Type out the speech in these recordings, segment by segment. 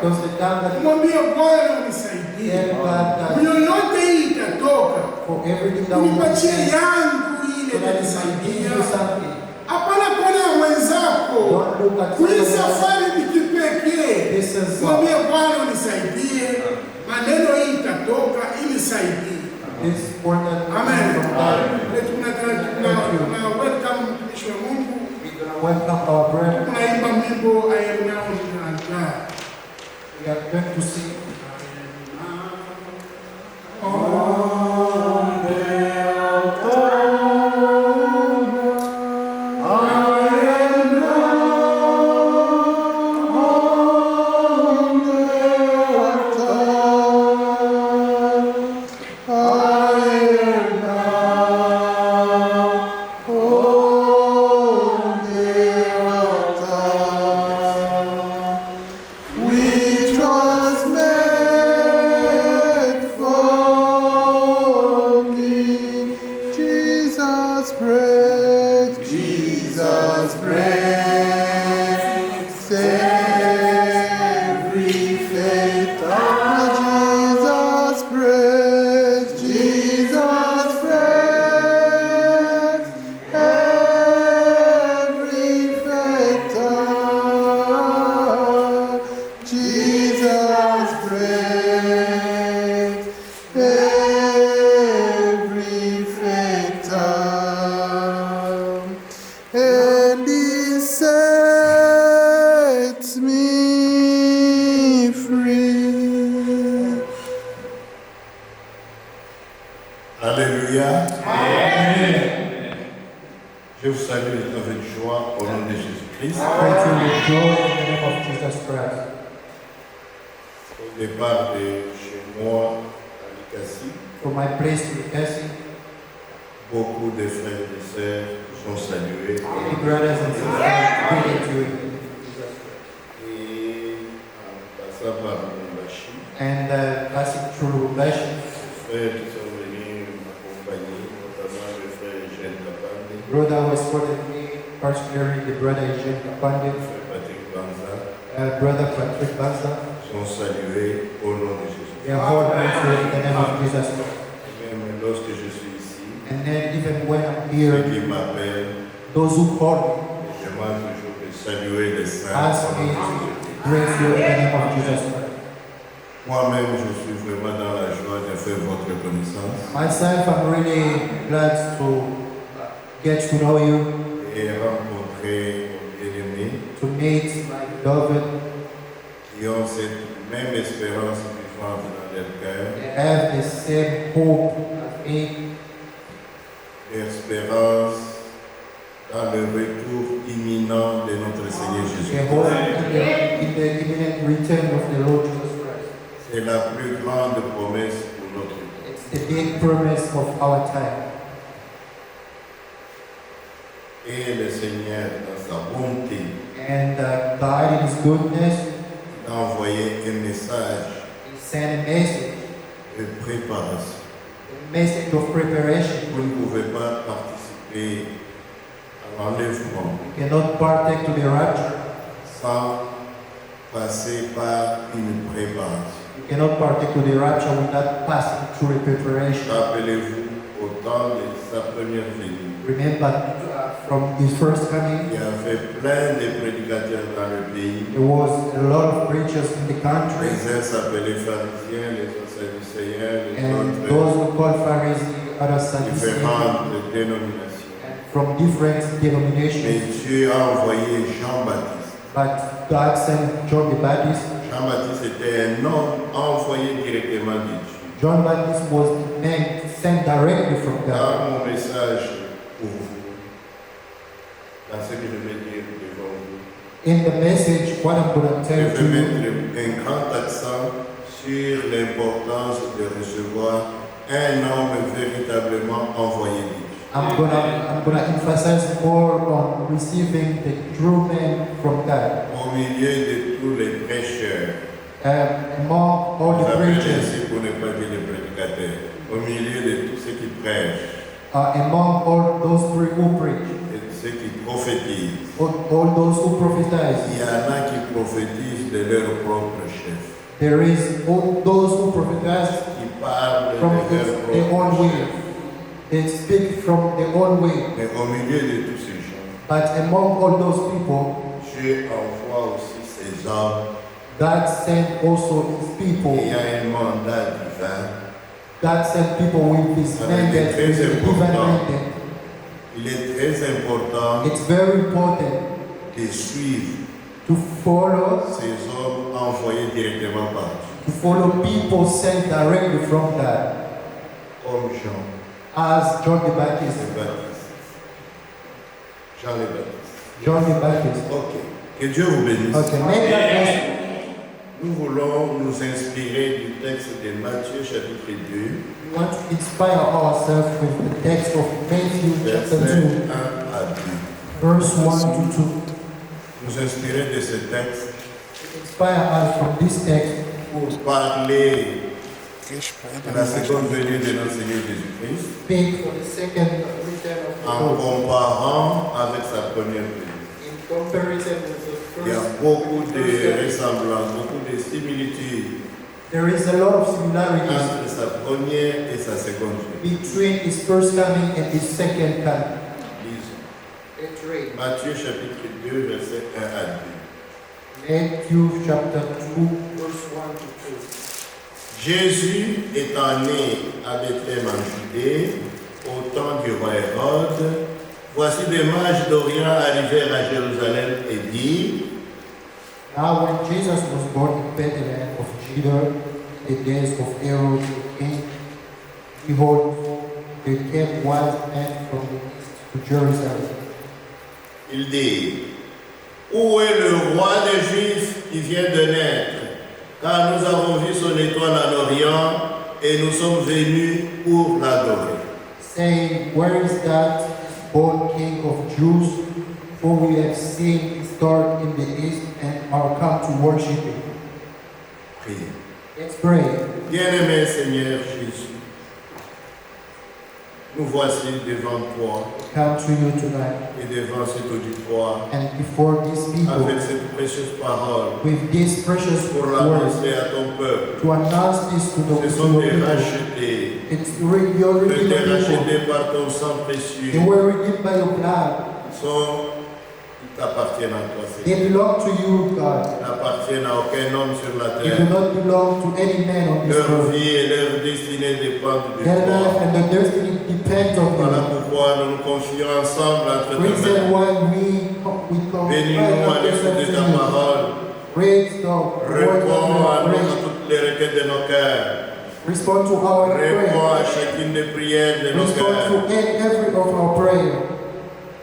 Because the time that Mwambie Bwana unisaidie. Yoyote hii itatoka. For everything that we unipatie yangu ile itanisaidia. Hapana kuona mwenzako. Hii safari ni kipekee. Mwambie Bwana unisaidie. Maneno hii itatoka ili saidie. Amen. Tuna welcome mtumishi wa Mungu. Welcome our brother. Tunaimba wimbo I am now in God. We are going to sing. Alléluia. Amen. Je vous salue avec joie au nom de Jésus-Christ. Au départ de chez moi à Likasi, from my place to Likasi, beaucoup de frères et de sœurs sont salués. Many brothers and sisters greeted you. Et en passant par Lubumbashi, And passing through Lubumbashi, les frères qui sont venus m'accompagner, notamment le frère Eugène Kapande, brother who escorted me, particularly the brother Eugène Kapande, le frère Patrick Banza, brother Patrick Banza, sont salués au nom de Jésus. they are all grateful in the name of Jesus. Et même lorsque je suis ici, And then even when I'm ceux here, qui m'appellent, those who call je demande toujours de saluer les me saints. ask me to grace you in the name of Jesus. Moi-même, je suis vraiment dans la joie de faire votre connaissance Myself, I'm really glad to get to know you, et rencontrer mon bien-aimé to meet my beloved, qui ont cette même espérance vivante dans leur cœur, they have the same hope as me, l'espérance dans le retour imminent de notre Seigneur they Jésus. hope in the imminent return of the Lord Jesus Christ. C'est la plus grande promesse pour notre temps. It's the big promise of our time. Et le Seigneur, dans sa bonté, And God in His goodness, il a envoyé un message He sent a message, de préparation. a message of preparation. Vous ne pouvez pas participer à l'enlèvement You cannot partake to the rapture. sans passer par une préparation. You cannot partake to the rapture without passing through a preparation. Rappelez-vous au temps de sa première venue. Remember, from His first coming, Il y avait plein de prédicateurs dans le pays. there was a lot of preachers in the country, Les uns s'appelaient pharisiens, les autres sadducéens, les and autres those who call Pharisees, other Sadducees, différentes dénominations. and from different Mais denominations. Dieu a envoyé Jean-Baptiste. But God sent John the Baptist. Jean-Baptiste était un homme envoyé directement de Dieu. John Baptist was the man sent directly from God. Dans mon message pour vous, dans ce que je vais dire devant vous, In the message, what I'm going to je tell vais to you, mettre un grand accent sur l'importance de recevoir un homme véritablement envoyé de Dieu. I'm gonna emphasize more on receiving the true man from God. Au milieu de tous les prêcheurs, Among all vous the appelez preachers, ainsi pour ne pas dire les prédicateurs, au milieu de tous ceux qui prêchent among all those who preach et ceux qui prophétisent. all those who Il prophesy. y en a qui prophétisent de leur propre chef. There is all those who prophesy Qui parlent from de leur their own propre way. chef. They speak from their own way. Mais au milieu de tous ces gens, But among all those people, Dieu envoie aussi ces hommes. God sent also his people. Il y a un mandat divin. God sent people with his Ça mandate, veut dire with très a divine important. mandate. Il est très important It's very important de suivre to follow ces hommes envoyés directement par Dieu. to follow people sent directly from God, Comme Jean as John the le Baptist. Baptiste. Jean le Baptiste. John the Baptist. Ok. Que Dieu vous bénisse. Okay, may God bless. Nous voulons nous inspirer du texte de Matthieu chapitre 2, We want to inspire ourselves with the text of Matthew chapter versets 2, 1 à 2. verse 1 to 2. Nous inspirer de ce texte Inspire us from this text pour parler de la seconde venue de notre Seigneur Jésus-Christ speak for the second return of the en Lord comparant avec sa première venue. in comparison with the Il y a first. beaucoup de ressemblances, beaucoup de similitudes There is a lot of similarities entre sa première et sa seconde venue. between his first coming and his second coming. Lisons. Let's read Matthieu chapitre 2, versets 1 à 2. Matthew chapter 2, verse 1 to 2. Jésus étant né à Bethléem en Judée, au temps du roi Hérode, voici des mages d'Orient arrivèrent à Jérusalem et dirent: Now when Jesus was born in Bethlehem of Judah, in the days of Herod the king, behold, there came wise men from the east to Jerusalem. ils dirent: Où est le roi des Juifs qui vient de naître? Car nous avons vu son étoile en Orient et nous sommes venus pour l'adorer. Saying, where is that born King of Jews? For we have seen his star in the east and are come to worship him. Priez. Let's pray. Bien-aimé Seigneur Jésus, nous voici devant toi Come to you tonight et devant cet auditoire and before these avec people cette précieuse parole with this precious pour word l'annoncer à ton peuple. to announce this to Ce the sont des people. rachetés, It's your que tu redeemed as people. rachetés par ton sang They précieux. were redeemed by your blood. Ils t'appartiennent à toi, Seigneur. They belong to you, God. Ils n'appartiennent à aucun homme sur la They do terre. not belong to any man on this Leur earth. vie et leur destinée dépendent de Their life toi. and their destiny depends on Voilà you. pourquoi nous nous confions ensemble entre tes Reason mains. why we come Bénis-nous à l'écoute de ta parole. Read the word Réponds à of nous, à prayer. toutes les requêtes de nos cœurs. Respond to our Réponds prayer. à chacune des prières de nos Respond cœurs. to every of our prayer.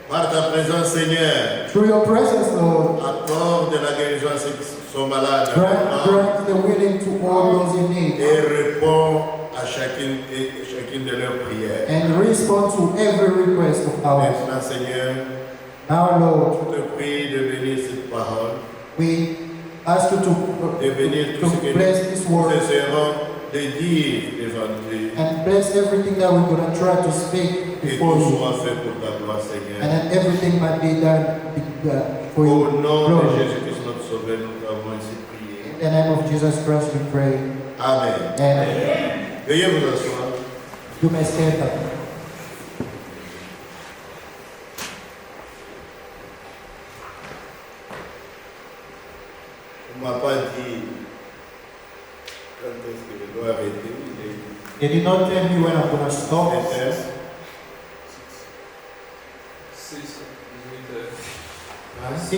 Par ta présence, Seigneur, Through your presence, Lord, accorde la guérison à ceux qui sont malades. grant the willing to all those in need. Et réponds à chacune de leurs prières. And respond to every request of ours. Maintenant, Seigneur, Now, Lord, je te prie de bénir cette parole, we ask you de bénir tout ce que to bless this word nous essaierons de dire devant Dieu. and bless everything that we're going to try to speak Et before tout you. soit fait pour ta gloire, Seigneur. And that everything might be done for you. Au nom de Glory. Jésus-Christ, notre Sauveur, nous avons ainsi prié. In the name of Jesus Christ, we pray. Amen. And Veuillez vous asseoir. you may stand up. On ne m'a pas dit quand est-ce que je dois arrêter. They did not tell me when I'm going to stop. Il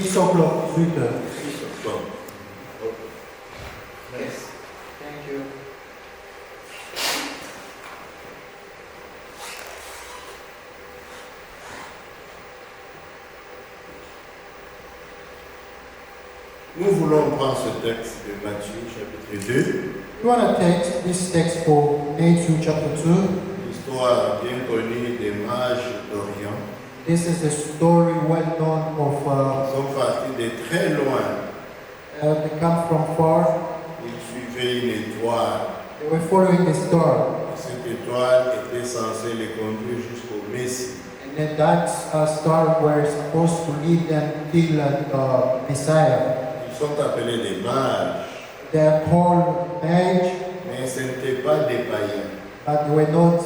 est 6 o'clock, 8 o'clock. Bon. Yes. Thank you. Nous voulons prendre ce texte de Matthieu chapitre 2, You want to take this text for Matthew chapter 2. l'histoire bien connue des mages d'Orient. This is a story well known of, Ils sont partis de très loin. they come from far. Ils suivaient une étoile. They were following the star. Cette étoile était censée les conduire jusqu'au Messie. And And that star were supposed to lead them till Messiah. Ils sont appelés des mages, They are called magi, mais ce n'étaient pas des païens, but they were not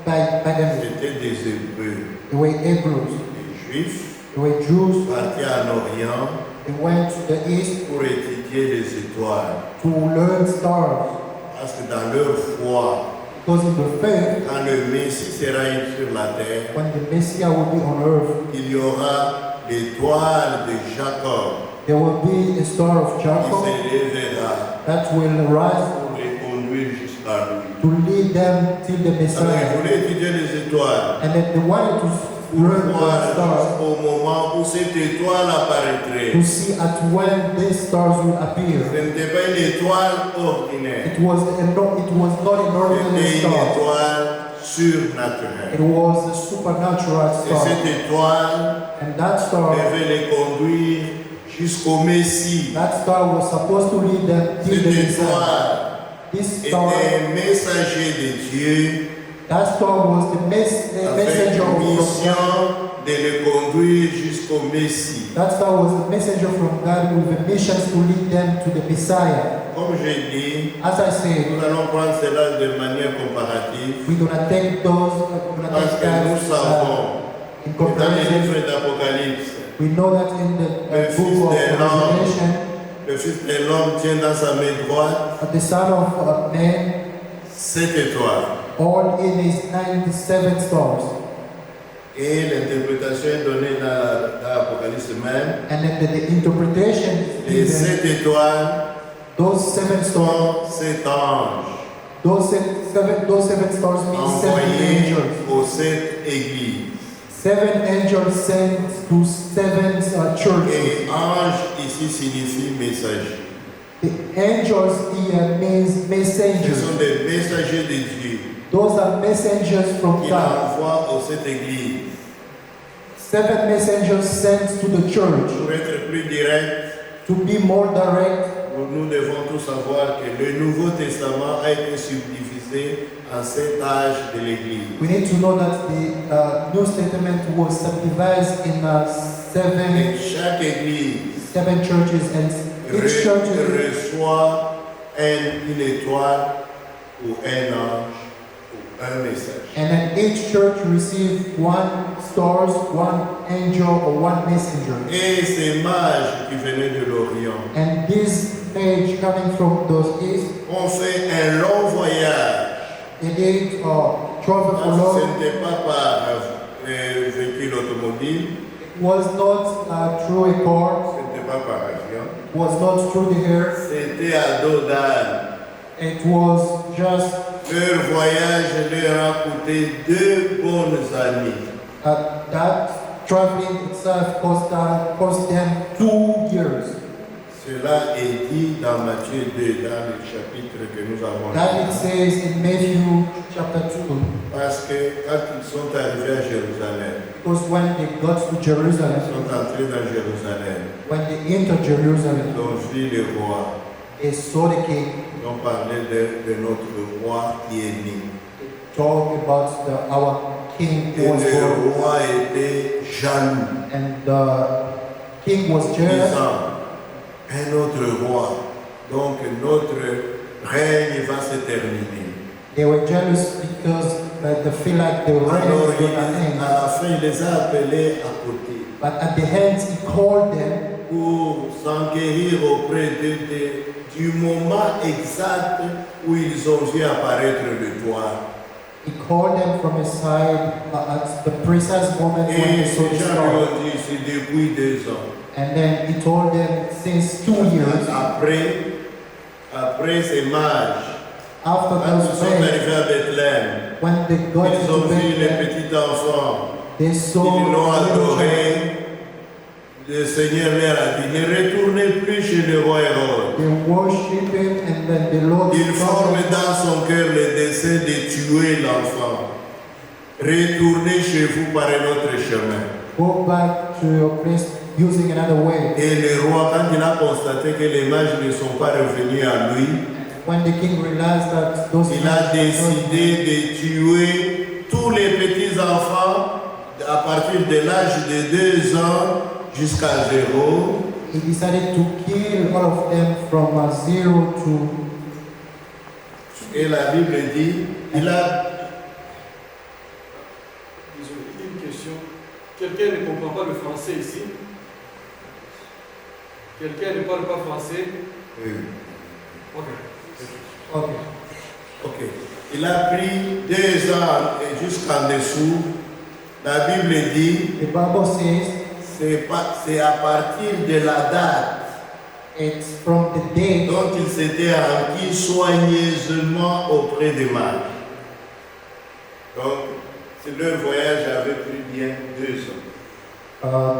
pagans. c'était des Hébreux, They were Hebrews. des Juifs, They were Jews. partis en Orient They went to the east pour étudier les étoiles. to learn stars. Parce que dans leur foi, Because in the faith, quand le Messie sera sur la terre, when the Messiah will be on earth, il y aura l'étoile de Jacob there will be a star of qui Jacob s'élèvera that will rise pour les conduire jusqu'à lui. to lead them till the Alors, il Messiah. voulait étudier les étoiles And then they wanted to pour learn voir the stars au moment où cette étoile apparaîtrait. to see at when these stars will appear. Ce n'était pas une étoile ordinaire, It was not an ordinary c'était une star. étoile It surnaturelle. was a supernatural Et star. cette étoile And that star, devait les conduire jusqu'au Messie. that star was supposed to lead them till Cette the Messiah. étoile This était star, un messager de Dieu that star was the avec messenger une from God. mission de le conduire jusqu'au Messie. That star was a messenger from God with a mission to lead them to the Messiah. Comme j'ai dit, As I said, nous allons prendre cela de manière comparative we're gonna take those, parce que nous savons in que dans les comparison. livres d'Apocalypse, We know that in the Le book Fils of de l'homme. Revelation, le Fils de l'homme tient dans sa main droite the Son of Man, cette étoile. all in his 97 stars. Et l'interprétation est donnée dans l'Apocalypse même. And then the interpretation Les is that 7 étoiles those seven stars, sont 7 anges those seven stars mean seven envoyés angels. aux 7 églises. 7 angels sent to 7 churches. Et ange ici signifie messager. The angels here means Ce messengers. sont des messagers de Dieu Those are messengers from qu'il God. envoie aux 7 églises. 7 messengers sent to the church. Pour être plus direct, To be more direct, nous devons tous savoir que le Nouveau Testament a été subdivisé en 7 âges de l'Église. we need to know that the New Testament was subdivided in Et chaque Église seven churches, and each church reçoit une étoile ou un ange ou un message. and then each church received one stars, one angel, or one messenger. Et ces mages qui venaient de l'Orient And this page coming from those east, ont fait un long voyage. they did travel for Ce long. n'était pas par véhicule automobile, It was not through a car, ce n'était pas par avion, it was not through the air, c'était à dos d'âne. it was just Leur voyage leur a coûté 2 bonnes années. that traveling itself cost them 2 years. Cela est dit dans Matthieu 2, dans le chapitre que nous avons That it lu. says in Matthew chapter 2, Parce que quand ils sont arrivés à Jérusalem, because when they got to ils Jerusalem, sont entrés dans Jérusalem, when they entered Jerusalem, ils ont vu le roi, they saw the king, ils ont parlé de notre roi qui est né. talk about our king Et who was le born, roi était jaloux, and the king was jealous. disant, un autre roi, donc notre règne va se terminer. They were jealous because they feel like the reign Alors, is going to end. à la fin, il les a appelés à côté But at the end, he called them pour s'enquérir auprès du moment exact où ils ont vu apparaître l'étoile. He called them from his side at the precise moment when Et they saw the ces gens lui star. ont dit, c'est depuis 2 ans. And then he told them since 2 years, Après ces mages, after quand ils those sont days, arrivés à Bethléem, when they got ils ont into vu les Bethlehem, petits enfants, they saw ils l'ont the little child. adoré. Le Seigneur leur a dit, ne retournez plus chez le roi Hérode. They worship him, and then the Lord Il forme told them, dans son cœur le dessein de tuer l'enfant. Retournez chez vous par un autre chemin. go back to your place using another way. Et le roi, quand il a constaté que les mages ne sont pas revenus à lui, When the king realized that those il a décidé de tuer tous les petits enfants à partir de l'âge de 2 ans jusqu'à 0. He decided to kill all of them from 0 to. Et la Bible dit, il a... Désolé, une question. Quelqu'un ne comprend pas le français ici? Quelqu'un ne parle pas français? Oui. Ok. Okay. Ok. Il a pris 2 ans et jusqu'en dessous. La Bible dit, The Bible says c'est à partir de la date it's from the day dont il s'était acquis soigneusement auprès de Marie. Donc, leur voyage avait pris bien 2 ans.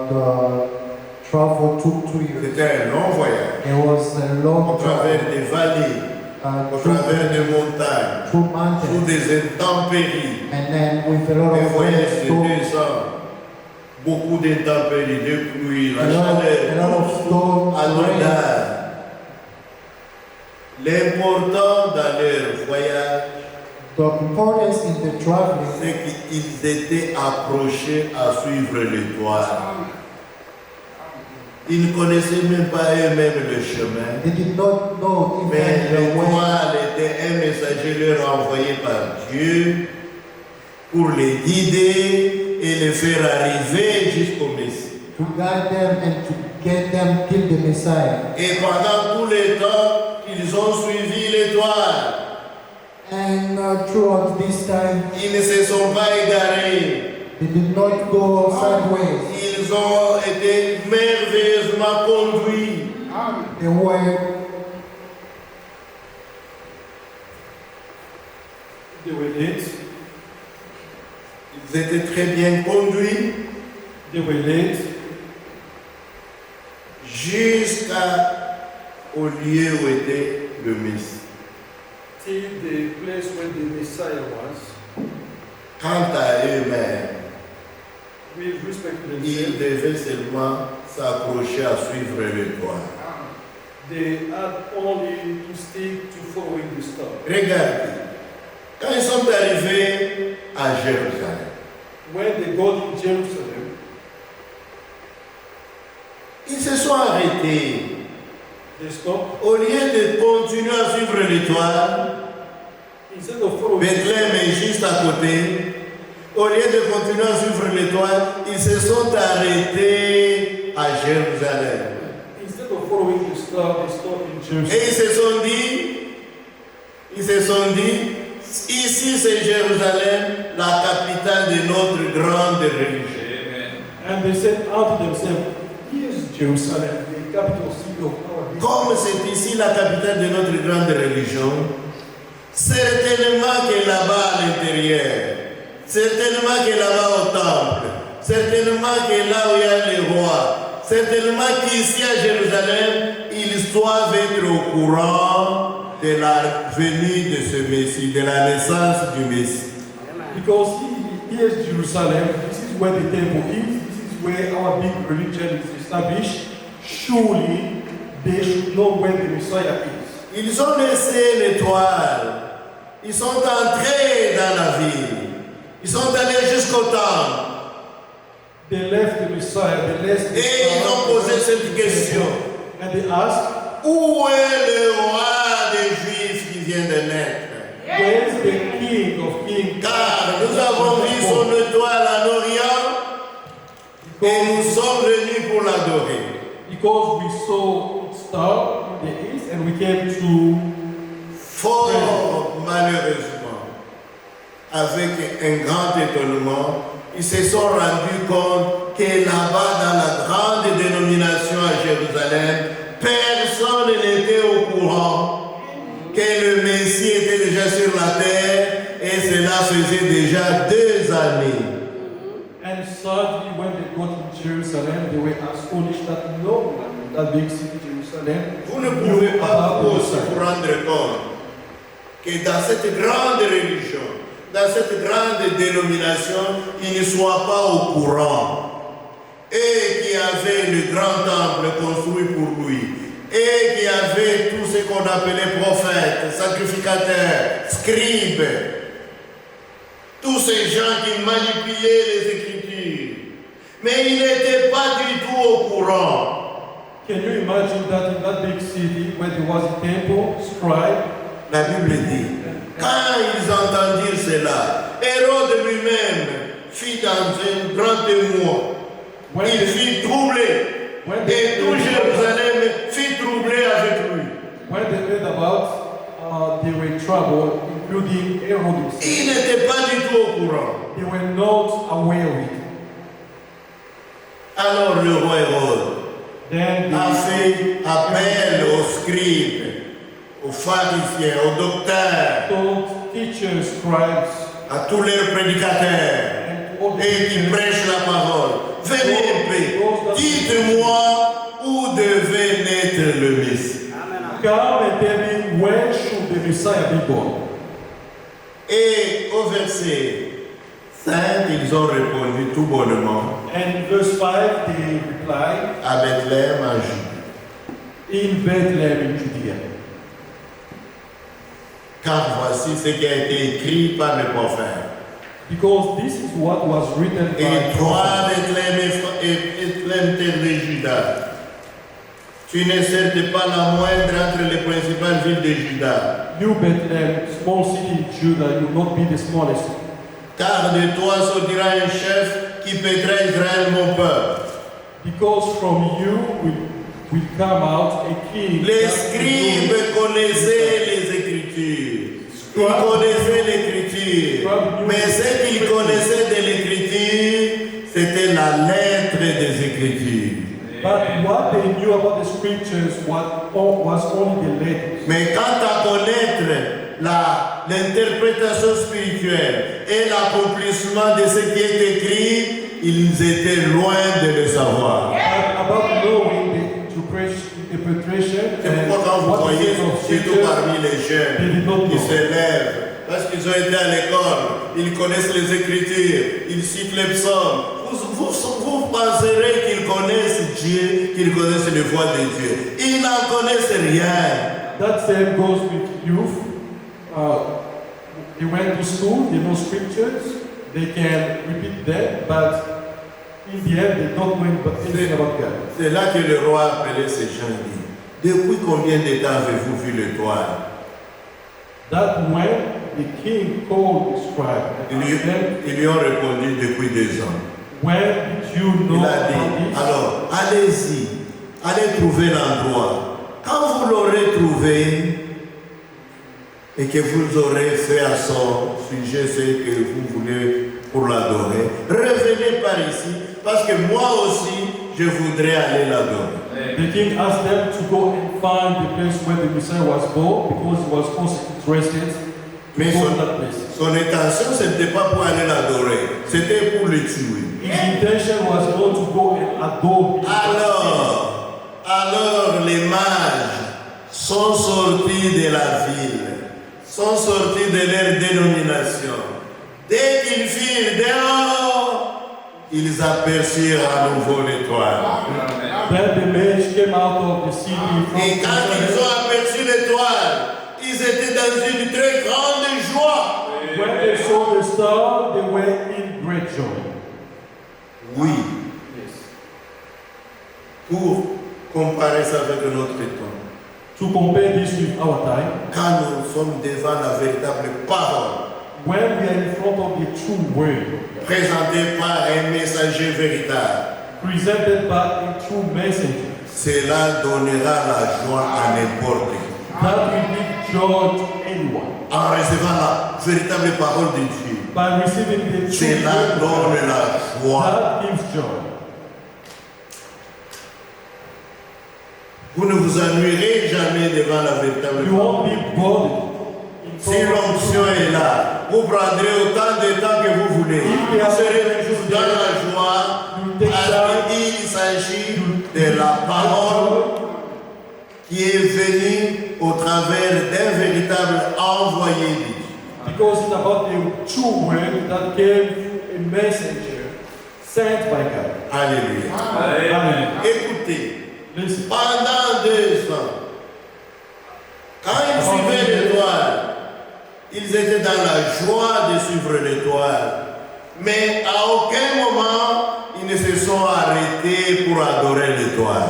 the travel took 2 years. C'était un long voyage. It was a Au long travers travel. des vallées, au travers des montagnes, Through sous mountains, des intempéries. and then with a lot Un of voyage de storms, 2 ans. Beaucoup d'intempéries, de pluie, la a lot of chaleur, storms, à rain. l'odeur. L'important dans leur voyage, The importance in the traveling c'est qu'ils étaient approchés à suivre l'étoile. Ils ne connaissaient même pas eux-mêmes le chemin, they did not know mais even the way l'étoile était un messager leur envoyé par Dieu pour les guider et les faire arriver jusqu'au Messie. to guide them and to get them till the Messiah. Et pendant tout le temps, ils ont suivi l'étoile. And throughout this time, Ils ne se sont pas égarés. they did not go sideways. Ils ont été merveilleusement conduits. They were They were late. Ils étaient très bien conduits They were late jusqu'au lieu où était le Messie. till the place where the Messiah was. Quant à eux-mêmes, With respect to ils themselves, devaient seulement s'accrocher à suivre l'étoile. they had only to stick to following the star. Regardez, quand ils sont arrivés à Jérusalem, When they got in Jerusalem, ils se sont arrêtés. they stopped. Au lieu de continuer à suivre l'étoile, Instead of following Bethléem est juste à côté. Au lieu de continuer à suivre l'étoile, ils se sont arrêtés à Jérusalem. Instead of following the star, they stopped in Jerusalem. Et ils se sont dit, ici c'est Jérusalem, la capitale de notre grande religion. And they said out to themselves, here's Jerusalem, the capital city of our nation. Comme c'est ici la capitale de notre grande religion, certainement que là-bas à l'intérieur, certainement que là-bas au temple, certainement que là où il y a les rois, certainement qu'ici à Jérusalem, ils doivent être au courant de la venue de ce Messie, de la naissance du Messie. Because here's Jerusalem, this is where the temple is, this is where our big religion is established. Surely they should know where the Messiah is. Ils ont laissé l'étoile. Ils sont entrés dans la ville. Ils sont allés jusqu'au temple. They left the Messiah, they left the Et ils ont posé cette question. and they asked, Où est le roi des Juifs qui vient de naître? where is the King of Kings? Car nous avons vu son étoile en Orient et nous sommes venus pour l'adorer. Because we saw its star in the east and we came to Fort malheureusement, avec un grand étonnement, ils se sont rendus compte que là-bas, dans la grande dénomination à Jérusalem, personne n'était au courant que le Messie était déjà sur la terre et cela faisait déjà 2 années. And sadly, when they got to Jerusalem, they were astonished that no one in that big city, Jerusalem, Vous ne pouvez pas about the vous Messiah. rendre compte que dans cette grande religion, dans cette grande dénomination, il ne soit pas au courant. Et qui avait le grand temple construit pour lui. Et qui avait tout ce qu'on appelait prophètes, sacrificateurs, scribes. Tous ces gens qui manipulaient les Écritures. Mais il n'était pas du tout au courant. Can you imagine that in that big city where there was a temple, scribe, La Bible dit, quand ils entendirent cela, Hérode lui-même fit dans un grand émoi. Il fut troublé. Et tout Jérusalem fut troublé avec lui. when they heard about they were in trouble, including Herod himself, Il n'était pas du tout au courant. they were not aware of it. Alors le roi Hérode Then a they fait appel aux scribes, aux pharisiens, aux docteurs, told teachers, scribes, à tous les prédicateurs and all the et qui teachers, prêchent la parole. Venez un peu, dites-moi où devait naître le Messie. come and tell me when should the Messiah be born. Et au verset 5, ils ont répondu tout bonnement And verse 5, they replied, à Bethléem en Jude. in Bethlehem in Judea. Car voici ce qui a été écrit par le prophète. Because this is what was written Et by toi, prophet. Bethléem, terre de Juda, tu n'es certes pas la moindre entre les principales villes de Juda. You Bethlehem, small city in Judah, you will not be the smallest. Car de toi sortira un chef qui pètera Israël, mon peuple. Because from you will come out a king. Les that will scribes connaissaient les Écritures. Ils connaissaient l'Écriture. Mais ce qu'ils connaissaient de l'Écriture, c'était la lettre des Écritures. But what they knew about the scriptures was only the letters. Mais quant à connaître l'interprétation spirituelle et l'accomplissement de ce qui est écrit, ils étaient loin de le savoir. But about knowing the interpretation C'est and pourquoi quand vous what voyez, is of surtout scripture, parmi les jeunes qui se lèvent, parce qu'ils ont été à l'école, ils connaissent les Écritures, ils citent les psaumes, vous penserez qu'ils connaissent Dieu, qu'ils connaissent les voix de Dieu. Ils n'en connaissent rien. that same goes with youth. They went to school, they know scriptures, they can repeat them, but in the end they don't know anything about God. C'est là que le roi a appelé ces gens et dit, depuis combien de temps avez-vous vu l'étoile? That when the king called the scribe, and asked them, Ils lui ont répondu depuis 2 ans. when did you know Il a about dit, this? alors allez-y, allez trouver l'endroit. Quand vous l'aurez trouvé et que vous aurez fait à son sujet ce que vous voulez pour l'adorer, revenez par ici parce que moi aussi je voudrais aller l'adorer. The king asked them to go and find the place where the Messiah was born because he was also interested to Mais go to that place. son intention, ce n'était pas pour aller l'adorer, c'était pour le tuer. His intention was not to go and adore him. Alors les mages sont sortis de la ville, sont sortis de leur dénomination. Dès qu'ils firent dehors, ils aperçurent à nouveau l'étoile. Then the mage came out of the city from Et quand ils Jerusalem. ont aperçu l'étoile, ils étaient dans une très grande joie. When they saw the star, they were in great joy. Oui, Yes. pour comparer ça avec notre temps. To compare this with our time, Quand nous sommes devant la véritable parole, when we are in front of the true word, présentée par un messager véritable, presented by a true messenger, cela donnera la joie à n'importe qui. that will give joy to anyone. En recevant la véritable parole de Dieu, By receiving the true cela word, donne la joie. that gives joy. Vous ne vous ennuierez jamais devant la véritable You parole. won't be bothered. in Si front of l'onction est là, vous prendrez autant de temps que vous voulez. Vous serez toujours dans la joie parce qu'il s'agit de la parole qui est venue au travers d'un véritable envoyé de Dieu. Because it's about the true word that came through a messenger sent by God. Alléluia. Amen. Écoutez, Listen. pendant 2 ans, quand ils suivaient l'étoile, ils étaient dans la joie de suivre l'étoile. Mais à aucun moment, ils ne se sont arrêté pour adorer l'étoile.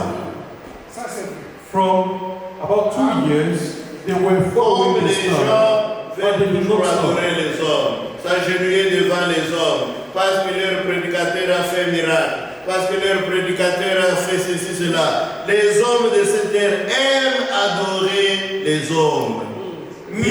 Ça, c'est vrai. From about 2 years, they were following Comme the les star, gens but they veulent did toujours not stop. adorer les hommes, s'agenouiller devant les hommes, parce que leur prédicateur a fait miracle, parce que leur prédicateur a fait ceci, cela. Les hommes de cette terre aiment adorer les hommes. Mais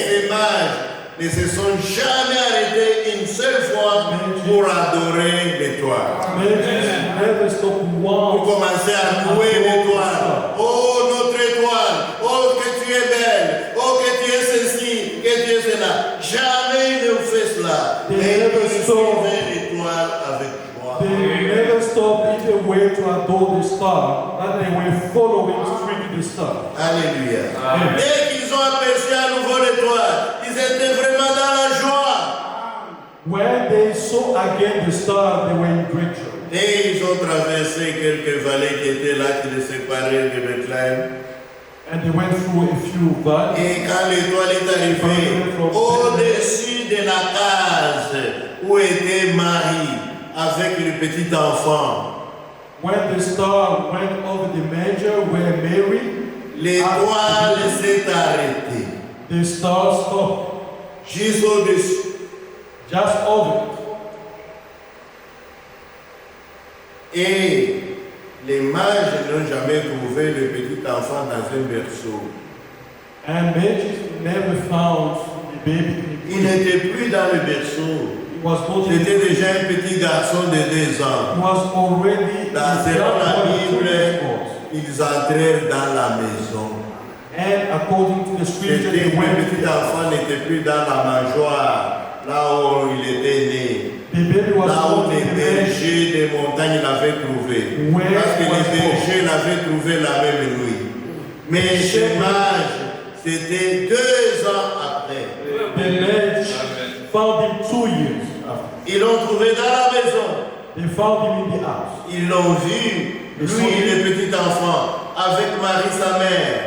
ces mages ne se sont jamais arrêtés une seule fois pour adorer l'étoile. Mages never stop Pour once. commencer à louer l'étoile. Oh, notre étoile. Oh, que tu es belle. Oh, que tu es ceci, que tu es cela. Jamais ils ne fait cela. Mais ils suivaient l'étoile avec joie. They never stopped either way to adore the star, and they were following strictly the star. Alléluia. Amen. Dès qu'ils ont aperçu à nouveau l'étoile, ils étaient vraiment dans la joie. When they saw again the star, they were in great joy. Et ils ont traversé quelques vallées qui étaient là, qui les séparaient de Bethléem. And they went through a few valleys. Et quand l'étoile est arrivée au-dessus de la case où était Marie avec le petit enfant, When the star went over the manger where Mary, l'étoile s'est arrêtée the star stopped juste au-dessus. just over it. Et les mages n'ont jamais trouvé le petit enfant dans un berceau. And Mary never found the baby in the Il n'était plus dans le berceau. It was not in C'était déjà un petit garçon de 2 ans. It was already Selon la Bible, old. ils entrèrent dans la maison. And according to the scripture, C'était they le went. petit enfant n'était plus dans la mangeoire, là où il était né. The baby was Là où not les in the bed. bergers des montagnes l'avaient trouvé. Where Parce que was les bergers l'avaient trouvé la même nuit. Mais chez Mage, c'était 2 ans après. The mage found him 2 years after. Ils l'ont trouvé dans la maison. They found him in the house. Ils l'ont vu, lui, le petit enfant, avec Marie, sa mère.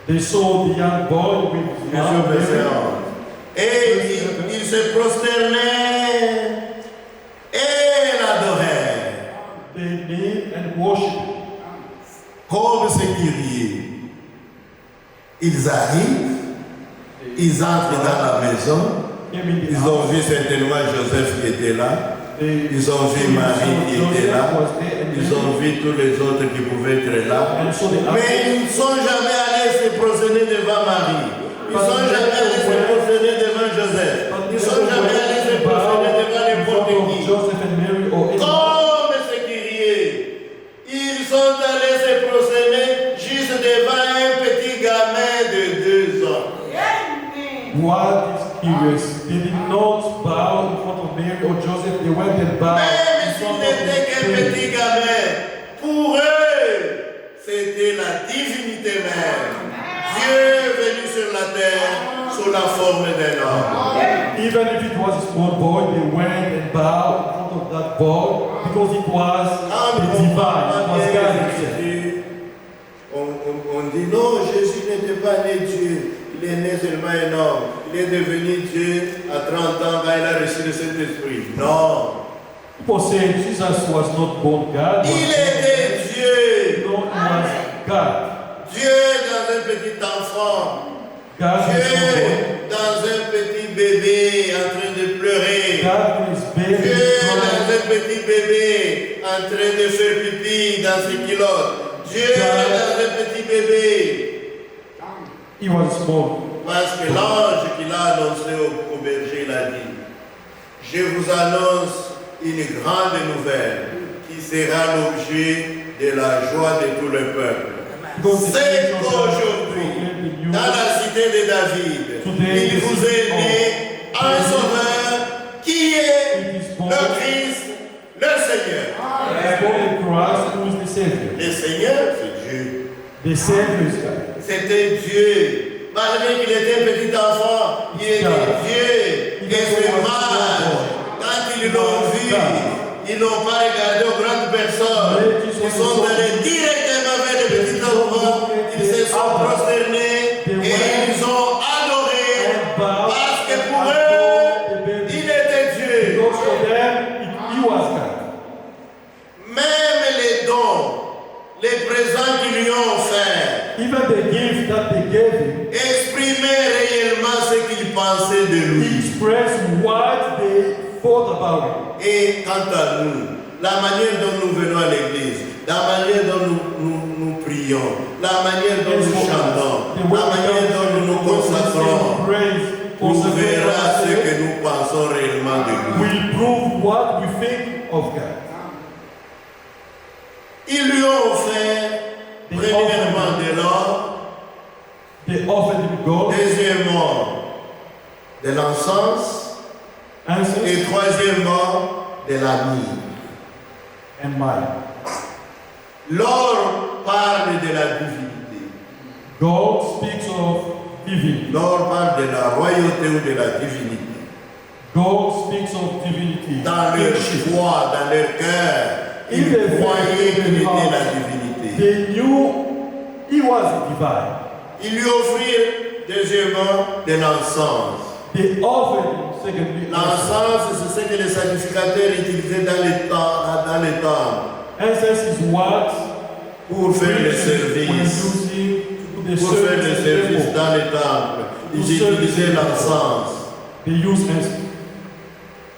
They saw the young boy with his Bien sûr, mom. verset 11. Et il se prosternait et l'adorait. They kneel and worship him. Comme ce kyrie. Ils arrivent, ils entrent dans la maison, Came in the ils house. ont vu certainement Joseph qui était là, They- ils ont vu Marie qui était là, Joseph was there and ils ont vu tous les autres qui pouvaient être là. And so they Mais ils ne sont jamais allés se prosterner devant Marie. Ils ne sont jamais allés se prosterner devant Joseph. Ils ne sont jamais allés se prosterner devant n'importe qui. Joseph and Mary or anyone. Comme ce kyrie, ils sont allés se prosterner juste devant un petit gamin de 2 ans. What is curious, they did not bow in front of Mary or Joseph, they went and bowed Même in s'il front of n'était qu'un Mary. petit gamin, pour eux, c'était la divinité même. Dieu venu sur la terre sous la forme d'un homme. Even if it was a small boy, they went and bowed in front of that boy because it was Quand the on divine, parle it was bien God de himself. Jésus, on dit non, Jésus n'était pas né Dieu. Il est né seulement un homme. Il est devenu Dieu à 30 ans quand il a reçu le Saint-Esprit. Non. People say Jesus was not born God, Il était Dieu. no, he was God. Dieu dans un petit enfant. God is not Dieu dans un petit bébé en train de pleurer. God is baby Dieu crying. dans un petit bébé en train de faire pipi dans ses culottes. Dieu dans un petit bébé. He was small. Parce que l'ange qui l'a annoncé au berger, il a dit, je vous annonce une grande nouvelle qui sera l'objet de la joie de tout le peuple. C'est qu'aujourd'hui, dans la cité de David, il vous est né un sauveur qui est le Christ, le Seigneur. He was born in Christ, who is the Savior. Le Seigneur, c'est Dieu. The Savior is God. C'était Dieu. Malgré qu'il était un petit enfant, il était Dieu. Et ces mages, quand ils l'ont vu, ils n'ont pas regardé aux grandes personnes. Ils sont allés directement vers le petit enfant. Ils se sont prosternés et ils ont adoré. Parce que pour eux, il était Dieu. Because for them, he was God. Mais about Et quant à nous, la manière dont nous venons à l'église, la manière dont nous prions, la manière dont nous chantons, la manière dont nous nous consacrons, nous verra ce que nous pensons réellement de lui. will prove what we think of God. Ils lui ont offert, premièrement, de l'or, They offered him gold, deuxièmement, de l'encens, et incense, troisièmement, de la myrrhe. and myrrh. L'or parle de la divinité. God speaks of divinity. L'or parle de la royauté ou de la divinité. God speaks of divinity. Dans leur foi, dans leur cœur, ils croyaient qu'il était la divinité. They knew he was divine. Ils lui offrirent deuxièmement de l'encens. They offered him, secondly, L'encens, c'est ce que les sacrificateurs utilisaient dans les temples incense is what pour faire le were service. using to do the Pour faire le service service temple. dans les temples, ils utilisaient l'encens. They use incense.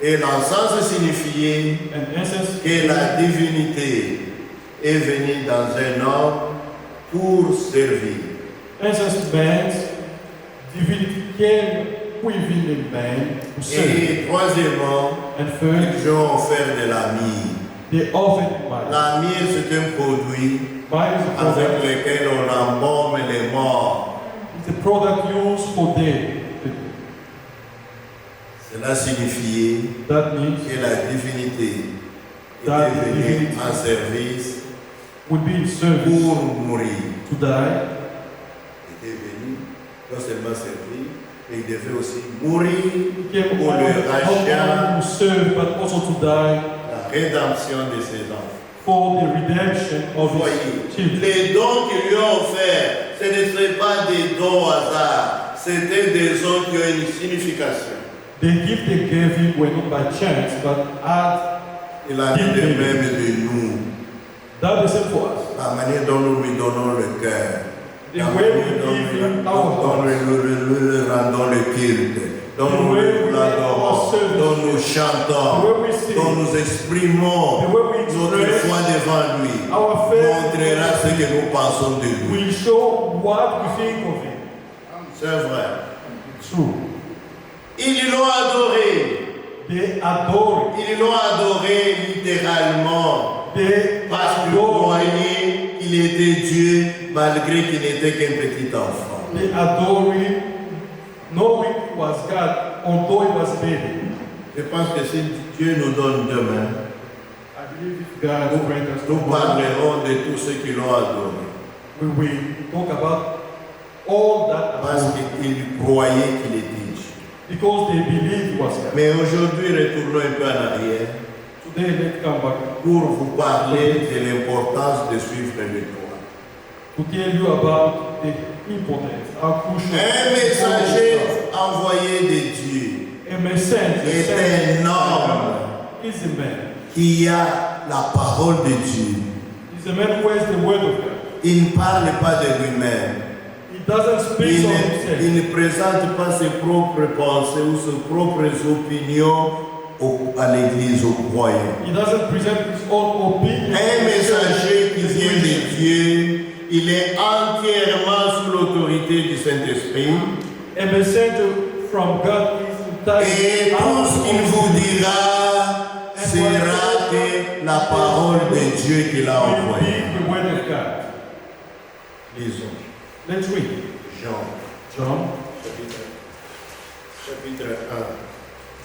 Et l'encens signifiait And incense que la divinité est venue dans un homme pour servir. Incense meant divinity came within a man to serve. Et troisièmement, And third, ils ont offert de la myrrhe. they offered him myrrh. La myrrhe, c'est un produit Myrrh is a avec product. lequel on embaume les morts. It's a product used for dead. Cela signifiait That means que la divinité That était venue divinity en service would be in service pour mourir. to die. Il était venu non seulement servir, mais il devait aussi mourir He came pour le not rachat, only to serve but also to die la rédemption de ses enfants. for the redemption of Voyez, his children. les dons qu'ils lui ont offerts, ce ne seraient pas des dons au hasard, c'était des dons qui ont une signification. The gift they gave him were not by chance, but had Il a dit de même de nous, that the same for us. la manière dont nous lui donnons le cœur, The la way we manière dont give him dont our heart, nous rendons le culte, dont The nous way we l'adorons, make our service, dont nous the chantons, way we sing, dont nous exprimons the way we notre express foi devant lui, our faith montrera ce que nous pensons de lui. will show what we think of him. C'est vrai. True. Ils l'ont adoré. They adore him. Ils l'ont adoré littéralement. They Parce qu'ils adore him. croyaient qu'il était Dieu malgré qu'il n'était qu'un petit enfant. They adore him, knowing he was God, although he was a baby. Je pense que si Dieu nous donne demain, I believe if God grant us nous tomorrow, parlerons de tous ceux qui l'ont adoré. we will talk about all that Parce about him, qu'ils croyaient qu'il était Dieu. because they believe he was God. Mais aujourd'hui, retournons un peu en arrière Today, let's come back pour vous parler de l'importance de suivre l'étoile. to tell you about the importance, how crucial Un messager envoyé de Dieu a messenger est un homme is a man. qui a la parole de Dieu. He's a man who has the word of God. Il ne parle pas de lui-même. He doesn't speak of himself. Il ne présente pas ses propres pensées ou ses propres opinions à l'Église, au croyants. He doesn't present his own opinion. Un messager qui vient de Dieu, il est entièrement sous l'autorité du Saint-Esprit. A messenger from God is Et tout ce qu'il vous dira sera que la parole de Dieu qu'il a will envoyée. be the word of God. Lisons. Let's read. Jean, John. chapitre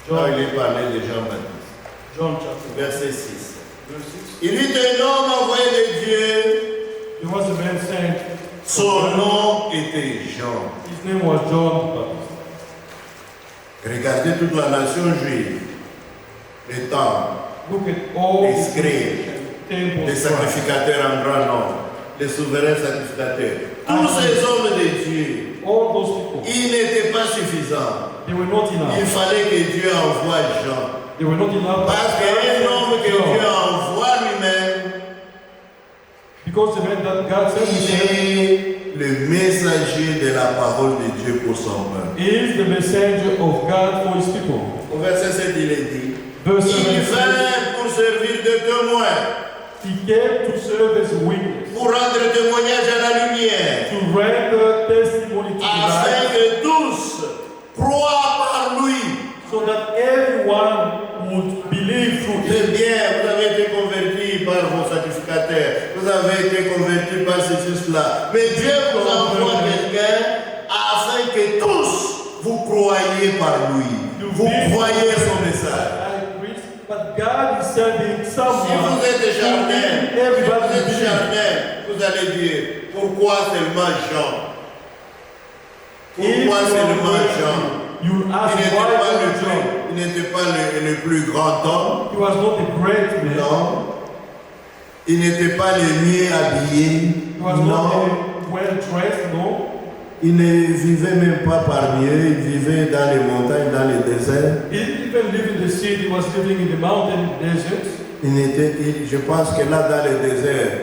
1. Là, John. il est parlé de Jean-Baptiste. John chapter Verset 6. 6. Il eut un homme envoyé de Dieu. There was a man sent. Son nom était Jean. His name was John the Baptist. Regardez toute la nation juive. Les temples, Look at all les the scribes, temples. les sacrificateurs en grand nombre, les souverains sacrificateurs. Tous ces hommes de Dieu, All those people. ils n'étaient pas suffisants. They were not Il enough. fallait que Dieu envoie Jean. They were not enough. Parce qu'un homme que Dieu John. envoie lui-même, Because the man that God sent il himself est le messager de la parole de Dieu pour son peuple. is the messenger of God for his people. Au verset 7, il est dit, Verse Il 7 says, vint pour servir de témoin, he came to serve as a witness, pour rendre témoignage à la lumière, to render testimony to the afin light, que tous croient par lui. so that everyone would believe through C'est him. bien, vous avez été convertis par vos sacrificateurs, vous avez été convertis par ceci, cela. Mais Dieu vous envoie quelqu'un afin que tous vous croyez par lui. Vous croyez son message. I preach, but God is sending Si someone vous êtes jardin, si everybody vous êtes believes. jardin, vous allez dire, pourquoi seulement Jean? If Pourquoi you seulement are Jean? worthy, you ask Il n'était why pas, only John? il n'était pas le plus grand homme, He was not a great man. non. Il n'était pas le mieux habillé, He was non. not a well dressed, no. Il ne vivait même pas parmi eux, il vivait dans les montagnes, dans les déserts. He didn't even live in the city, he was living in the mountain deserts. Je pense que là, dans les déserts,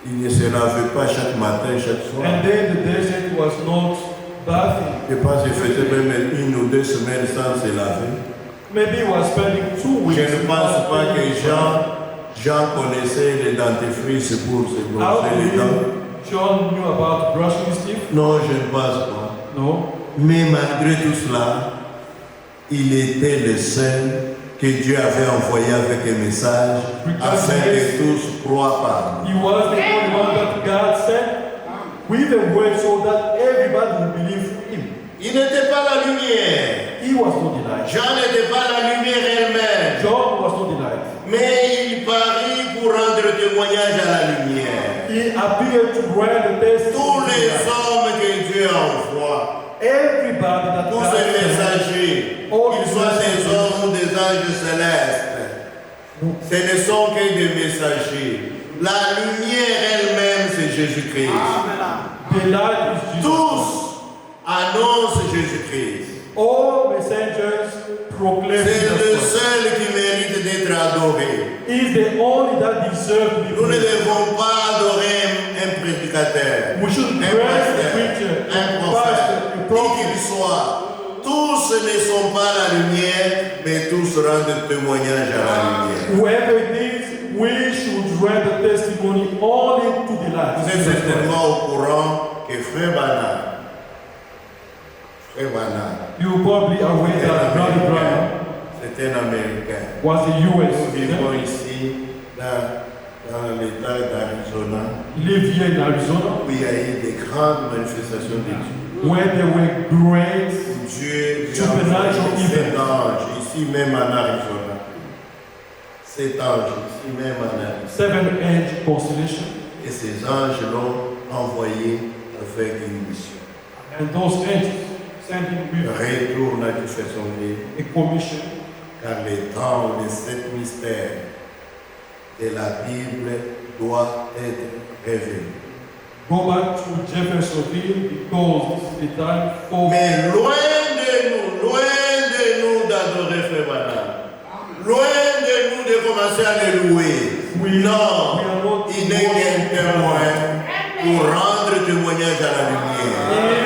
il ne se lavait pas chaque matin, chaque soir. And then the desert was not bathing. Je pense qu'il faisait même 1 ou 2 semaines sans se laver. Maybe he was spending 2 weeks. Je ne pense without pas que bathing. Jean connaissait les dentifrices pour se How brosser do les dents. you, John knew about brushing his teeth? Non, je ne pense pas. No. Mais malgré tout cela, il était le seul que Dieu avait envoyé avec un message afin que tous croient par lui. He was the only one that God sent with the word so that everybody would believe him. Il n'était pas la lumière. He was not the light. Jean n'était pas la lumière elle-même. John was not the light. Mais il parut pour rendre témoignage à la lumière. He appeared to render testimony. Tous to les the light. hommes que Dieu envoie, Everybody that tous God ces sent, messagers, qu'ils soient des hommes ou des anges célestes, ce ne sont que des messagers. La lumière elle-même, c'est Jésus-Christ. the light is Jesus. Tous annoncent Jésus-Christ. All messengers proclaim C'est le Jesus. seul qui mérite d'être adoré. He is the only that deserves to be Nous ne praised. devons pas adorer un prédicateur, We should un praise the pasteur, preacher, un the prophète, pastor, the qui prophet. qu'il soit. Tous ne sont pas la lumière, mais tous rendent témoignage à la lumière. Whoever it is, we should render testimony only to the light. Vous êtes certainement au courant que Frère Banard, You probably are aware that Brother Branham c'est un Américain. was a US Nous vivons citizen. ici, dans l'État d'Arizona, He lived here in Arizona, où il y a eu des grandes manifestations de Dieu. where there were great Dieu lui a Supernatural envoyé cet events. ange, ici même en Arizona. Cet ange, ici même en Arizona. seven-edge constellation, Et ces anges l'ont envoyé avec une mission. and those angels sent him with Retourne à Jeffersonville, a commission, car le temps où les 7 mystères de la Bible doit être révélé. go back to Jeffersonville because this is the time for Mais loin de nous d'adorer Frère Branham. Loin de nous de commencer à le louer. We Non, are not il n'est qu'un témoin pour rendre témoignage à la lumière.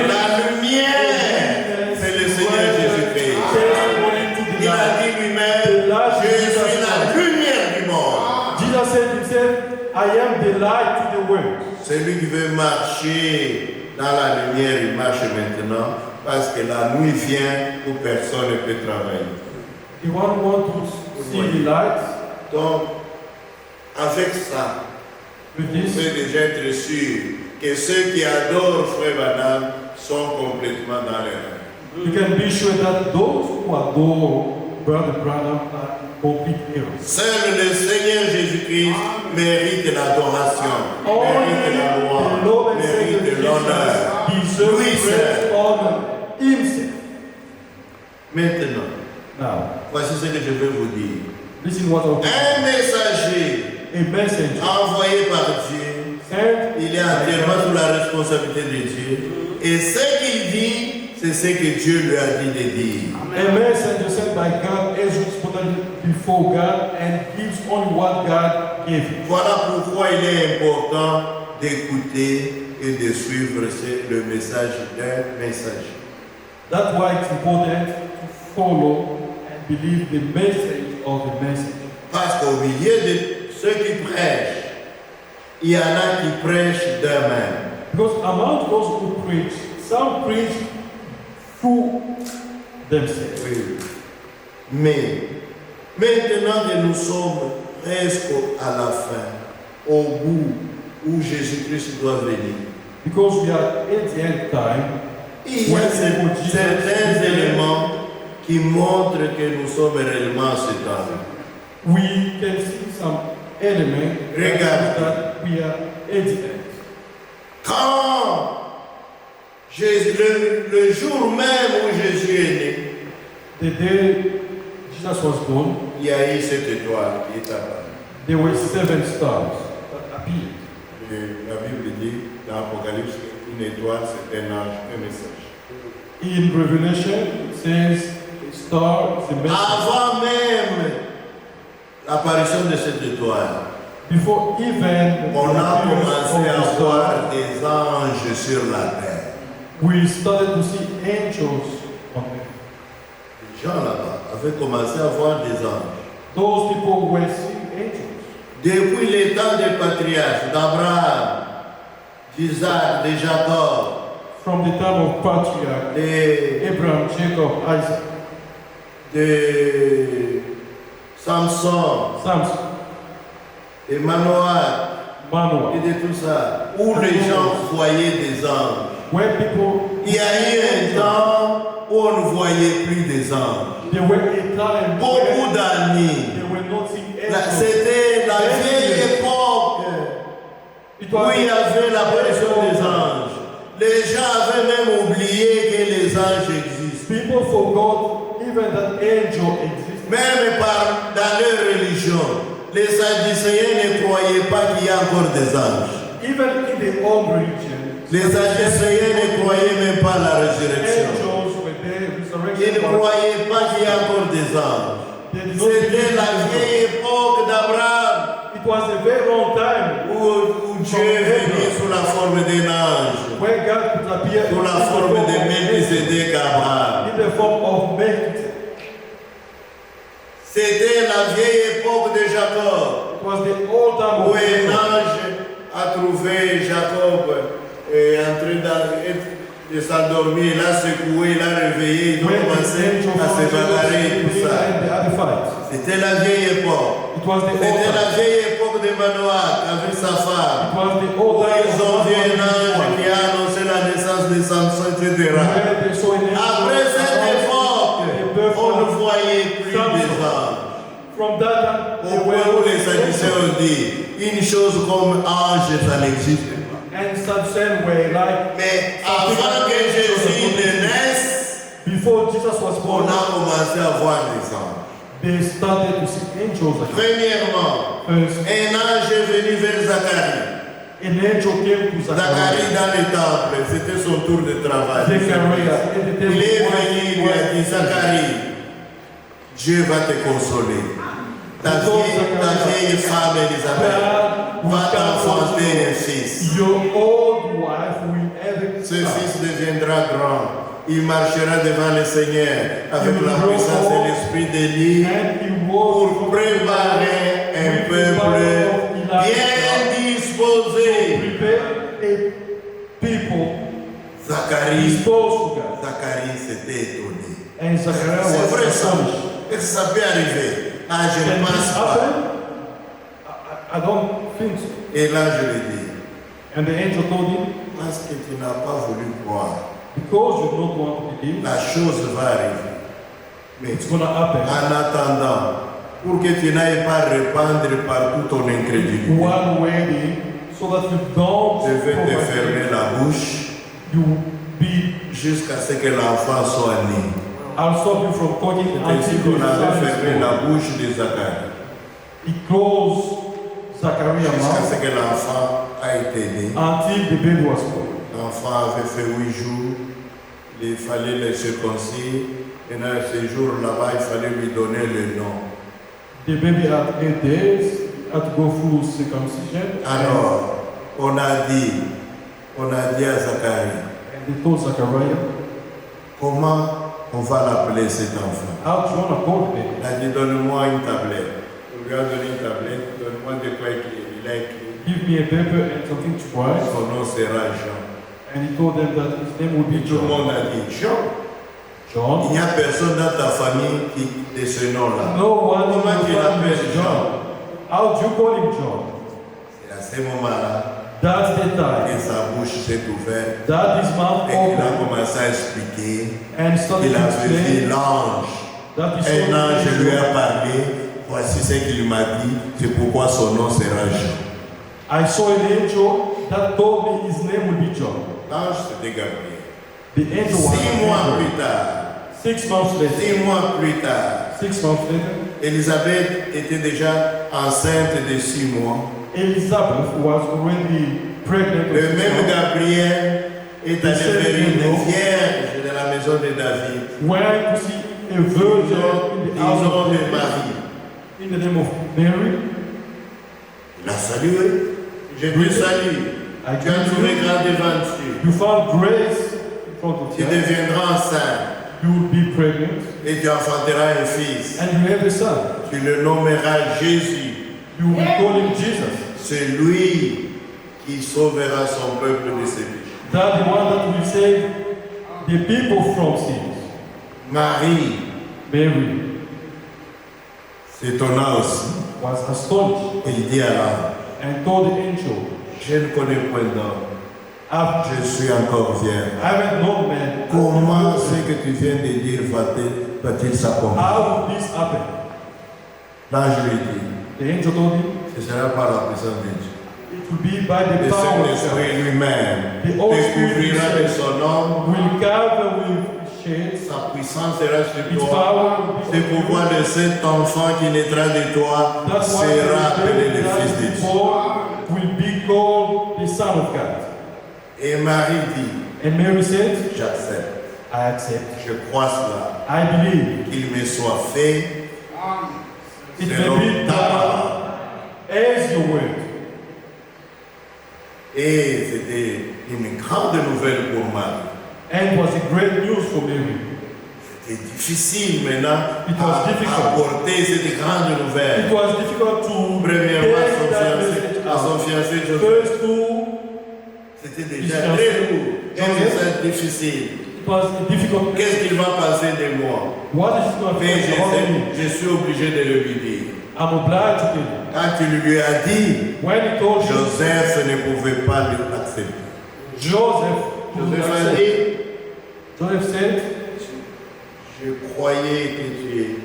La lumière, c'est le Seigneur Jésus-Christ. testimony to the Il a light. dit lui-même, je suis la lumière du monde. Jesus said himself, I am the light to the world. Celui qui veut marcher dans la lumière, il marche maintenant parce que la nuit vient où personne ne peut travailler. The one who wants to see the light, Donc, avec ça, with vous this, pouvez déjà être sûr que ceux qui adorent Frère Branham sont complètement dans l'erreur. you can be sure that those who adore Brother Branham are in complete error. Seul le Seigneur Jésus-Christ mérite l'adoration, Only mérite la the loi, Lord and Savior mérite l'honneur. Jesus deserves Lui praise, seul. honor, himself. Maintenant, Now, voici ce que je vais vous dire. listen what I'm Un messager a message envoyé par Dieu, sent il est entièrement sous la responsabilité de Dieu. Et ce qu'il dit, c'est ce que Dieu lui a dit de dire. a messenger sent by God is responsible before God and gives only what God gave him. Voilà pourquoi il est important d'écouter et de suivre le message d'un messager. That's why it's important to follow and believe the message of the message. Parce qu'au milieu de ceux qui prêchent, il y en a qui prêchent d'eux-mêmes. Because among those who preach, some preach through themselves. Oui. Mais maintenant que nous sommes presque à la fin, au bout où Jésus-Christ doit venir, Because we are at the end time, il y a certains éléments qui montrent que nous sommes réellement à ce temps. we can see some element Regarde. that we are at the end. Quand le jour même où Jésus est né, The day Jesus was born, il y a eu cette étoile qui est apparue. there were 7 stars that appeared. Et la Bible dit dans l'Apocalypse qu'une étoile c'est un ange, un message. In Revelation, it says a star is a message. Avant même l'apparition de cette étoile, Before even on a appearance commencé of à the voir star, des anges sur la terre. we started to see angels on earth. Les gens là-bas avaient commencé à voir des anges. Those people were seeing angels. Depuis les temps des patriarches, d'Abraham, d'Isaac, de Jacob, From the time of patriarch de, Abraham, Jacob, Isaac, de Samson, Samson, de Manoah, Manoah, et de tout ça, où les gens voyaient des anges. where people, Il y a eu un temps où on ne voyait plus des anges. there were a time Beaucoup where d'années. they were not seeing Là, angels. c'était la vieille époque It où was il y avait l'apparition des anges. Les gens avaient même oublié que les anges existent. people forgot even that angel existed. Même dans leur religion, les Sadducéens ne croyaient pas qu'il y a encore des anges. Even in their own religion, Les Sadducéens ne croyaient même pas à la résurrection. angels were there, Ils resurrection. ne croyaient pas qu'il y a encore des anges. They did not C'était believe la in vieille époque d'Abraham It was a very long time où Dieu est venu sous la forme d'un ange, where God could appear sous la forme de Melchisédek à Abraham. in the form of Melchizedek. C'était la vieille époque de Jacob, It was the old time où of un Jacob. ange a trouvé Jacob en train de s'endormir, il a secoué, il a réveillé, ils ont When the commencé angel à se found bagarrer et tout Jesus ça. and the other fight. C'était la vieille époque. It was the old C'était time. la vieille époque de Manoah avec sa femme. It was the old Où time ils ont vu un ange of qui a annoncé la naissance de Samson, etc. where they saw an angel Après cette époque, on ne voyait plus des anges. From that time, Au point où les Sadducéens ont dit, une chose comme ange, ça n'existe pas. and Sadducees were like, Mais avant que Jésus ne naisse, before Jesus was on born, a commencé à voir des anges. they started to see angels again. Premièrement, First, un ange est venu vers Zacharie. an angel came to Zacharie Zachariah. dans le temple, c'était son tour de travail. Zechariah in the temple Il est venu, il lui a dit, was- Zacharie, Dieu va te consoler. Ta vieille femme Elisabeth va t'enfanter un fils. Your old wife will have a Ce fils deviendra grand. Il marchera devant le Seigneur avec la puissance et l'esprit d'Élie and he pour was préparer un peuple bien disposé. prepare a people Zacharie, disposed to God. Zacharie s'était étonné. And Zachariah C'est was vrai ça. astonished. Est-ce que ça peut arriver? Ah, je Can ne this pense pas. happen? I don't think so. Et là, je lui dis, And the angel told him, parce que tu n'as pas voulu croire, because you don't want to believe, la chose va arriver. Mais it's gonna happen. en attendant, pour que tu n'ailles pas répandre partout ton incrédulité, One way, so that you don't je vais te propagate, fermer la bouche you be. jusqu'à ce que l'enfant soit né. I'll stop you from talking C'est ainsi until qu'on the avait son fermé is la born. bouche de Zacharie, He closed Zachariah's jusqu'à ce mouth que l'enfant a été né. until the baby was born. L'enfant avait fait 8 jours, il fallait le circoncire, et dans ce jour là-bas, il fallait lui donner le nom. The baby had 8 days, had to go through circumcision. Alors, on a dit à Zacharie, And they told Zachariah, comment on va l'appeler cet enfant. How do you want to call the baby? Il a dit, donne-moi une tablette. On lui a donné une tablette, donne-moi de quoi écrire. Il a écrit, Give me a paper and something to write. son nom sera Jean. And he told them that his name would be Tout le John. monde a dit, Jean. Il John. n'y a personne dans ta famille qui de ce nom-là. No one in Comment tu your family l'appelles is Jean? John. How do you call him John? C'est à ce moment-là That's the que time sa bouche s'est ouverte that his mouth et qu'il a opened commencé à expliquer and started qu'il to avait vu explain l'ange. that he saw Un ange the lui a angel. parlé. Voici ce qu'il m'a dit. C'est pourquoi son nom sera Jean. I saw an angel that told me his name would be John. L'ange, c'était Gabriel. The angel was 6 mois Gabriel. plus tard, 6 months later. 6 mois plus tard, 6 months later, Élisabeth était déjà enceinte de 6 mois. Elizabeth was already pregnant. with Le 6 même months. Gabriel est allé vers une vierge de la maison de David. Went to see a Ils virgin ont, in the ils house ont of de David Marie. in the name of Mary. Il a salué. Je te salue. I Tu as greet trouvé you. grande devant Dieu. You found grace in front of Tu you. deviendras enceinte You will be pregnant et tu enfanteras un fils. and you have a son. Tu le nommeras Jésus. You will call him Jesus. C'est lui qui sauvera son peuple de ses péchés. That the one that will save the people from sins. Marie Mary s'étonna aussi. was astonished Il dit à l'ange, and told the angel, je ne connais point d'homme. I Je suis encore vierge. haven't known man. Comment ce que tu viens de dire va-t-il s'accomplir? How will this happen? L'ange lui dit, The angel told him, ce sera par la puissance de Dieu. it will be by the Le power of God. Saint-Esprit lui-même The Holy Spirit découvrira de son nom, will cover with shades. sa puissance sera sur Its toi. power will be C'est pourquoi de cet enfant qui naîtra de toi That's why sera appelé the le Fils de baby Dieu. born will be called the Son of God. Et Marie dit, And Mary said, j'accepte, I accept. je crois cela, I believe. qu'il me soit fait It selon may be ta done parole. as your word. Et c'était une grande nouvelle pour Marie. And it was a great news for Mary. C'était difficile maintenant It was difficult. à porter cette grande It nouvelle. was difficult to Premièrement, get à son that fiancé message out. Joseph. First to, C'était His déjà fiancé, très lourd, un Joseph. message difficile. it was a difficult Qu'est-ce qu'il va penser de moi? What is it going to Mais face about me? je suis obligé de le lui dire. I'm obliged to tell you. Quand tu lui as dit, When he told you, Joseph ne pouvait pas l'accepter. Joseph would Joseph a accept. dit, Joseph said, je croyais que tu es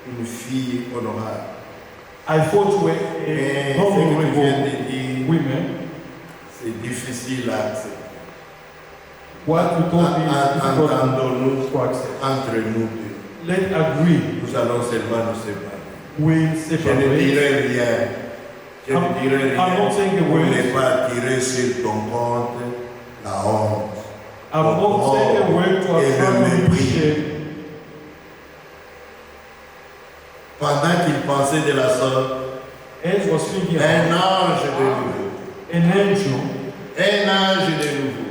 une fille honorable. I thought you were Mais a ce que tu viens honorable de dire, women. c'est difficile à accepter. What you told me is difficult Entendons-nous to accept. entre nous deux. Let's agree. Nous allons seulement nous séparer. We'll Je ne separate. dirai rien. Je ne dirai I'm not saying rien a pour word. ne pas tirer sur ton compte la honte. I'm not saying a word to Et le affirm mépris. shame. Pendant qu'il pensait de la sorte, As was thinking, un ange de nouveau. an angel, Un ange de nouveau.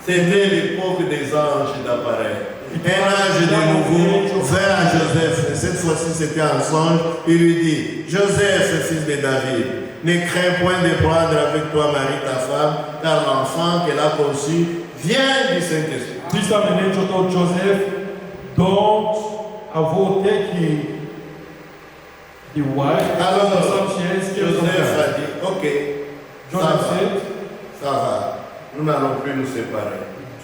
C'était l'époque des anges d'apparaître. Un ange de nouveau vint à Joseph. Cette fois-ci, c'était un songe. Il lui dit, Joseph, fils de David, ne crains point de prendre avec toi Marie, ta femme, car l'enfant qu'elle a conçu vient du Saint-Esprit. this time an angel told Joseph, don't avoid taking the wife. Alors, because some she has came from Joseph God. a dit, ok, ça Joseph va, said, ça va. Nous n'allons plus nous séparer.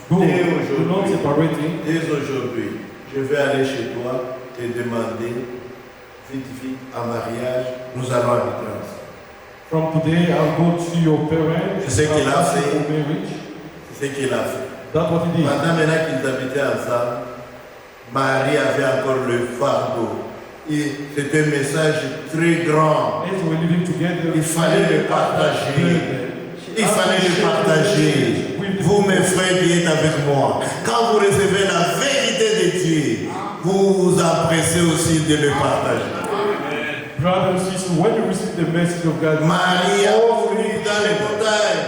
go, Dès do not aujourd'hui, separating. dès aujourd'hui, je vais aller chez toi te demander, vite, en mariage, nous allons habiter ensemble. From today, I'll go to your parents. C'est ce qu'il a I'll ask you fait. for marriage. C'est ce qu'il a fait. That's what he did. Pendant maintenant qu'ils habitaient ensemble, Marie avait encore le fardeau. Et c'était un message très grand. As we're living together, Il fallait le partager. Il fallait le partager. Vous, mes frères qui êtes avec moi, quand vous recevez la vérité de Dieu, vous vous empressez aussi de le partager. Brothers and sisters, when you receive the message of God, Marie a couru dans les montagnes.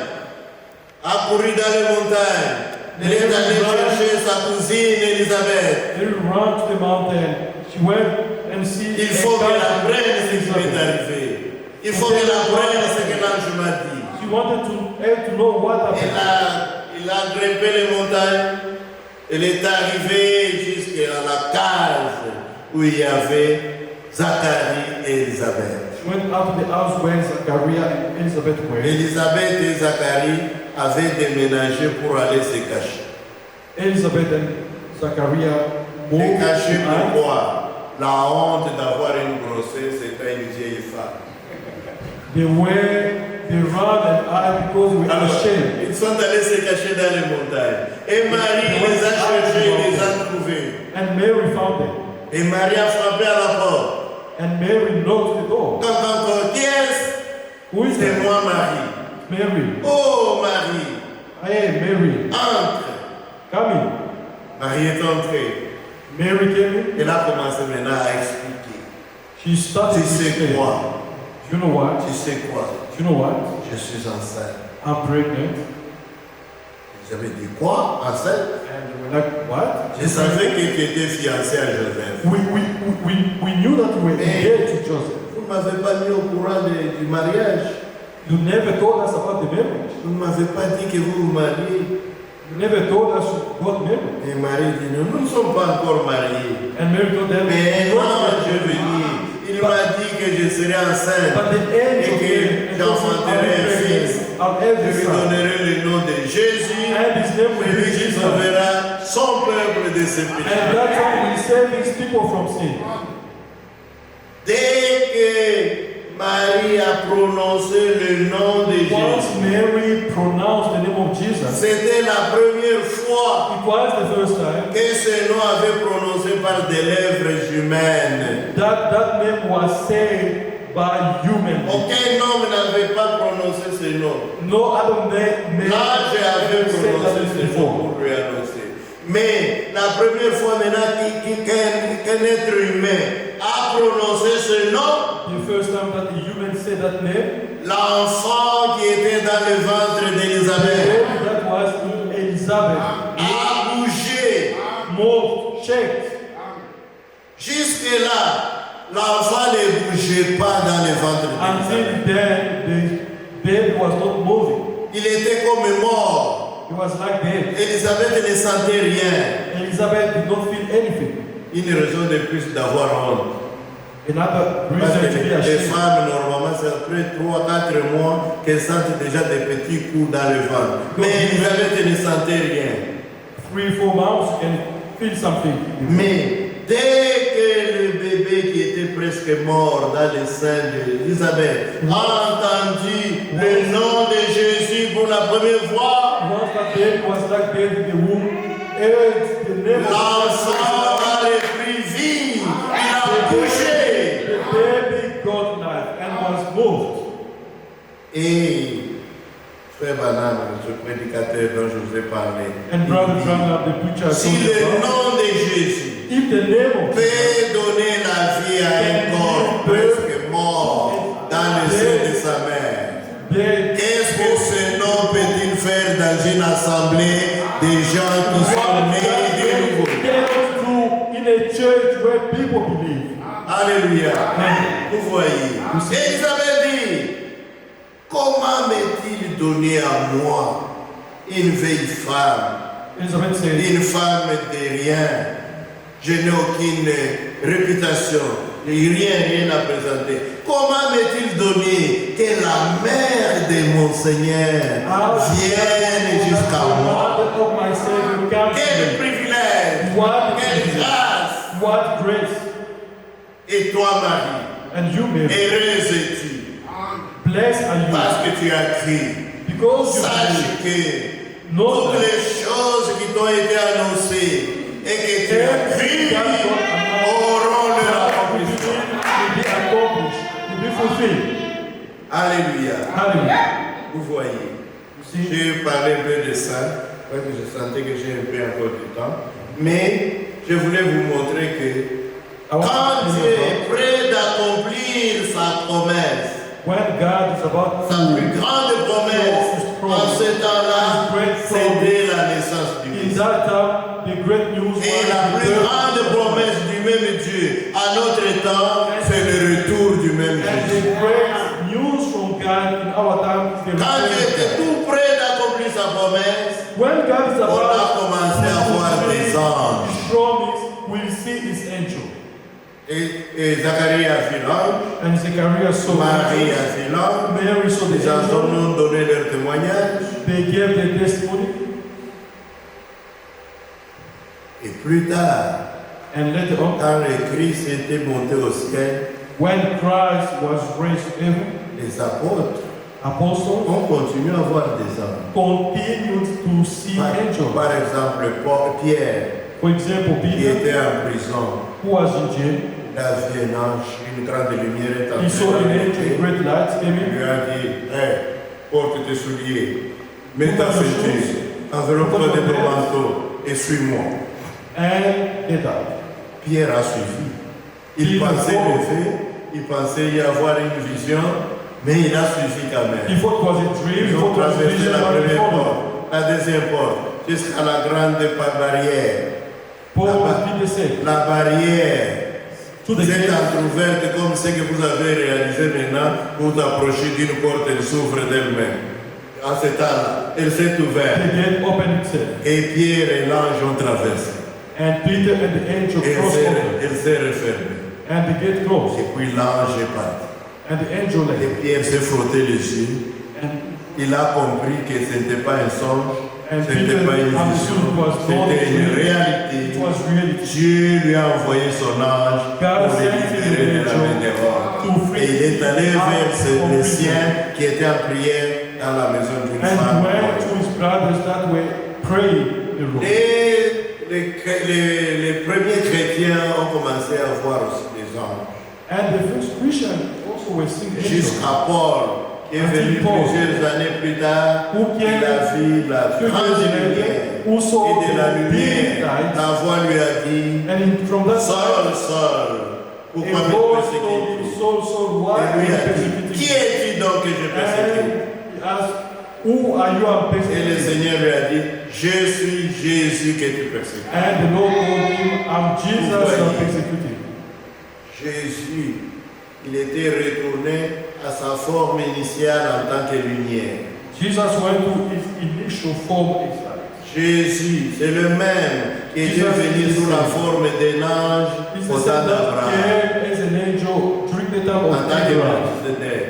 A couru dans les montagnes. Elle est allée chercher sa cousine Élisabeth. They ran to the mountain. She went and see. Il faut qu'elle apprenne ce qui m'est arrivé. Il faut qu'elle apprenne ce que l'ange m'a dit. She wanted her to know what happened. Il a grimpé les montagnes. Elle est arrivée jusqu'à la case où il y avait Zacharie et Élisabeth. She went up to the house where Zachariah and Elizabeth were. Élisabeth et Zacharie avaient déménagé pour aller se cacher. Elizabeth and Zachariah Se moved cacher to hide. pourquoi? La honte d'avoir une grossesse, c'était une vieille femme. They ran and hid because we were Alors, ashamed. ils sont allés se cacher dans les montagnes. Et Marie les a cherchés, les a trouvés. And Mary found them. Et Marie a frappé à la porte. And Mary knocked the door. Quand encore, qui est-ce? Who is C'est that? moi, Marie. Mary. Oh, Marie, Hey, Mary. entre. Come in. Marie est entrée. Mary came in. Elle a commencé maintenant à expliquer. She started Tu to sais say, quoi? you know what? Tu sais quoi? You know what? Je suis enceinte. I'm pregnant. J'avais dit quoi? Enceinte? And they were like, what? Je savais que tu étais fiancée à Joseph. We knew that we were engaged to Joseph. Vous ne m'avez pas mis au courant du mariage. You never told us about the marriage. Vous ne m'avez pas dit que vous vous mariez. You never told us you got married. Et Marie dit, nous ne sommes pas encore mariés. And Mary told them, Mais un "You ange est venu. Il m'a dit que je serai enceinte. but the angel Et que j'enfanterai un fils. I'll Je have lui the son. donnerai le nom de Jésus. And his name will Et be lui qui Jesus. sauvera son peuple de ses And péchés. that time will save his people from sin. Dès que Marie a prononcé le nom de Once Jésus, Mary pronounced the name of Jesus, c'était la première fois it was the first time que ce nom avait prononcé par des lèvres humaines. that name was said by human beings. Aucun homme n'avait pas prononcé ce nom. No other man L'ange avait said prononcé that ce nom before. pour lui annoncer. Mais la première fois maintenant qu'un être humain a prononcé ce nom, The first time that the human said that name, l'enfant qui était dans le ventre d'Élisabeth that was Elizabeth. a bougé. Moved, shaked. Jusque-là, l'enfant ne bougeait pas dans le ventre Until d'Élisabeth. then, the baby was not moving. Il était comme mort. It was like dead. Élisabeth ne sentait rien. Elizabeth did not feel anything. Une raison de plus d'avoir honte. Another Parce reason que to be les ashamed. femmes, normalement, c'est après 3-4 mois qu'elles sentent déjà des petits coups dans le ventre. Mais Élisabeth ne sentait rien. 3-4 months, you can feel something. Mais dès que le bébé qui était presque mort dans le sein d'Élisabeth a entendu le nom de Jésus pour la première fois, Once that baby was like dead in the womb, heard the name of l'enfant a repris vie. Il a bougé. the baby got life and was moved. Et Frère Branham, ce prédicateur dont je vous ai parlé, And Brother il dit, Branham, the preacher, si told le us, nom de Jésus if the name of peut donner la vie à un corps presque mort dans le sein de sa mère, dead, qu'est-ce que ce nom peut-il faire dans une assemblée des gens qui sont nés de nouveau? cannot do in a church where people believe. Alléluia. Vous voyez. Élisabeth dit, comment m'est-il donné à moi, une vieille femme, Elizabeth said, une femme de rien? Je n'ai aucune réputation, rien à présenter. Comment m'est-il donné que la mère de mon Seigneur vienne jusqu'à moi? Mother of my Savior, come to Quel me. privilège, What quelle privilege. grâce! What grace. Et toi, Marie, And you, Mary, heureuse es-tu, blessed are you, parce que tu as crié. because you Sache believe. que Know toutes that les choses qui t'ont été annoncées et que tu as crié auront leur accomplissement. will be accomplished, will be fulfilled. Alléluia. Hallelujah. Vous voyez, You see, j'ai parlé un peu de ça, parce que je sentais que j'ai un peu encore du temps. Mais je voulais vous montrer que I want quand to Dieu tell you est prêt d'accomplir sa promesse, when God is about sa plus to, grande promesse, en ce temps-là, c'était la naissance du in Christ. that time, the great news Et was la the plus birth grande of promesse du même Dieu à notre temps, c'est le retour du même And Jésus. the great news from God in our time is the Quand return Dieu of était God. tout près d'accomplir sa promesse, When God is on a about commencé à voir des anges. His promise, we'll see His angel. Et Zacharie a vu l'ange, And Zechariah saw Marie angels. a vu l'ange, Mary saw the les enfants angel. nous ont donné leur témoignage. They gave their testimony. Et plus tard, And later on, quand le Christ était monté au ciel, when Christ was raised to heaven, les apôtres apostles ont continué à voir des anges. continued to see angels. Par exemple, Pierre, For example, qui Peter, était en prison, who was in jail, il a vu un ange, une grande lumière est he saw an angel, entrée. great light came Il in. lui a dit, hey, porte tes souliers, mets ta ceinture, enveloppe-toi de ton manteau et suis-moi. And they died. Pierre a suivi. Il pensait lever, il pensait y avoir une vision, mais il a suivi quand même. He thought it was a dream, he Ils ont thought it was a traversé vision, la but he première followed. porte, la deuxième porte, jusqu'à la grande barrière. Paul Peter said, La barrière to the s'est gate, entrouverte comme ce que vous avez réalisé maintenant. Vous approchez d'une porte, elle s'ouvre d'elle-même. À ce temps-là, elle s'est ouverte. the gate opened itself. Et Pierre et l'ange ont traversé. And Peter and the angel Et crossed over. elle s'est refermée. And the gate closed. Et puis l'ange est parti. And the angel Et left. Pierre s'est frotté les yeux. And, Il a compris que ce n'était pas un songe, and ce n'était Peter pas une understood vision, it was not a c'était une dream. réalité. It was reality. Dieu lui a envoyé son ange God pour le sent him libérer de an la main des rois. angel to free Et il est allé him vers from les prison. siens qui étaient en prière dans la maison d'une And femme. went to his brothers that were praying in the room. Et les premiers chrétiens ont commencé à voir aussi des anges. And the first Christians also were seeing angels. Jusqu'à Paul, qui est venu plusieurs années plus tard, Who il came a vu la grande lumière. who saw Et de la the big lumière, light. la voix lui a dit, From that Saul, side, Saul, a pourquoi me voice persécutes-tu? told Saul, why Et are lui you a dit, persecuting qui me? es-tu donc que je persécute? And he asked, who are you I'm Et le persecuting? Seigneur lui a dit, je suis Jésus que tu persécutes. And the Lord told him, I'm Jesus you're persecuting. Jésus, il était retourné à sa forme initiale en tant que lumière. Jesus went to his initial form as light. Jésus, c'est le même qui était venu sous la forme d'un ange He's au the temps same that d'Abraham, came as an angel during the time en of tant que Abraham. Melchizedek.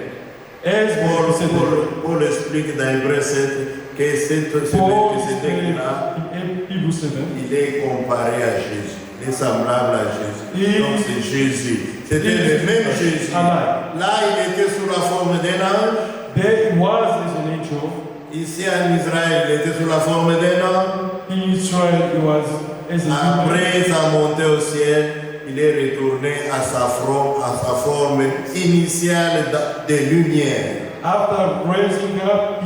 As Melchizedek. Paul explique dans Hébreu 7 que ce Paul Melchizedek-là, in Hebrews 7. il est comparé à Jésus, il est semblable à Jésus. Donc c'est Jésus. C'était le même Jésus. Là, il était sous la forme d'un ange. There he was as an angel. Ici en Israël, il était sous la forme d'un homme. In Israel he was as a human. Après sa montée au ciel, il est retourné à sa forme initiale de lumière. After raising up,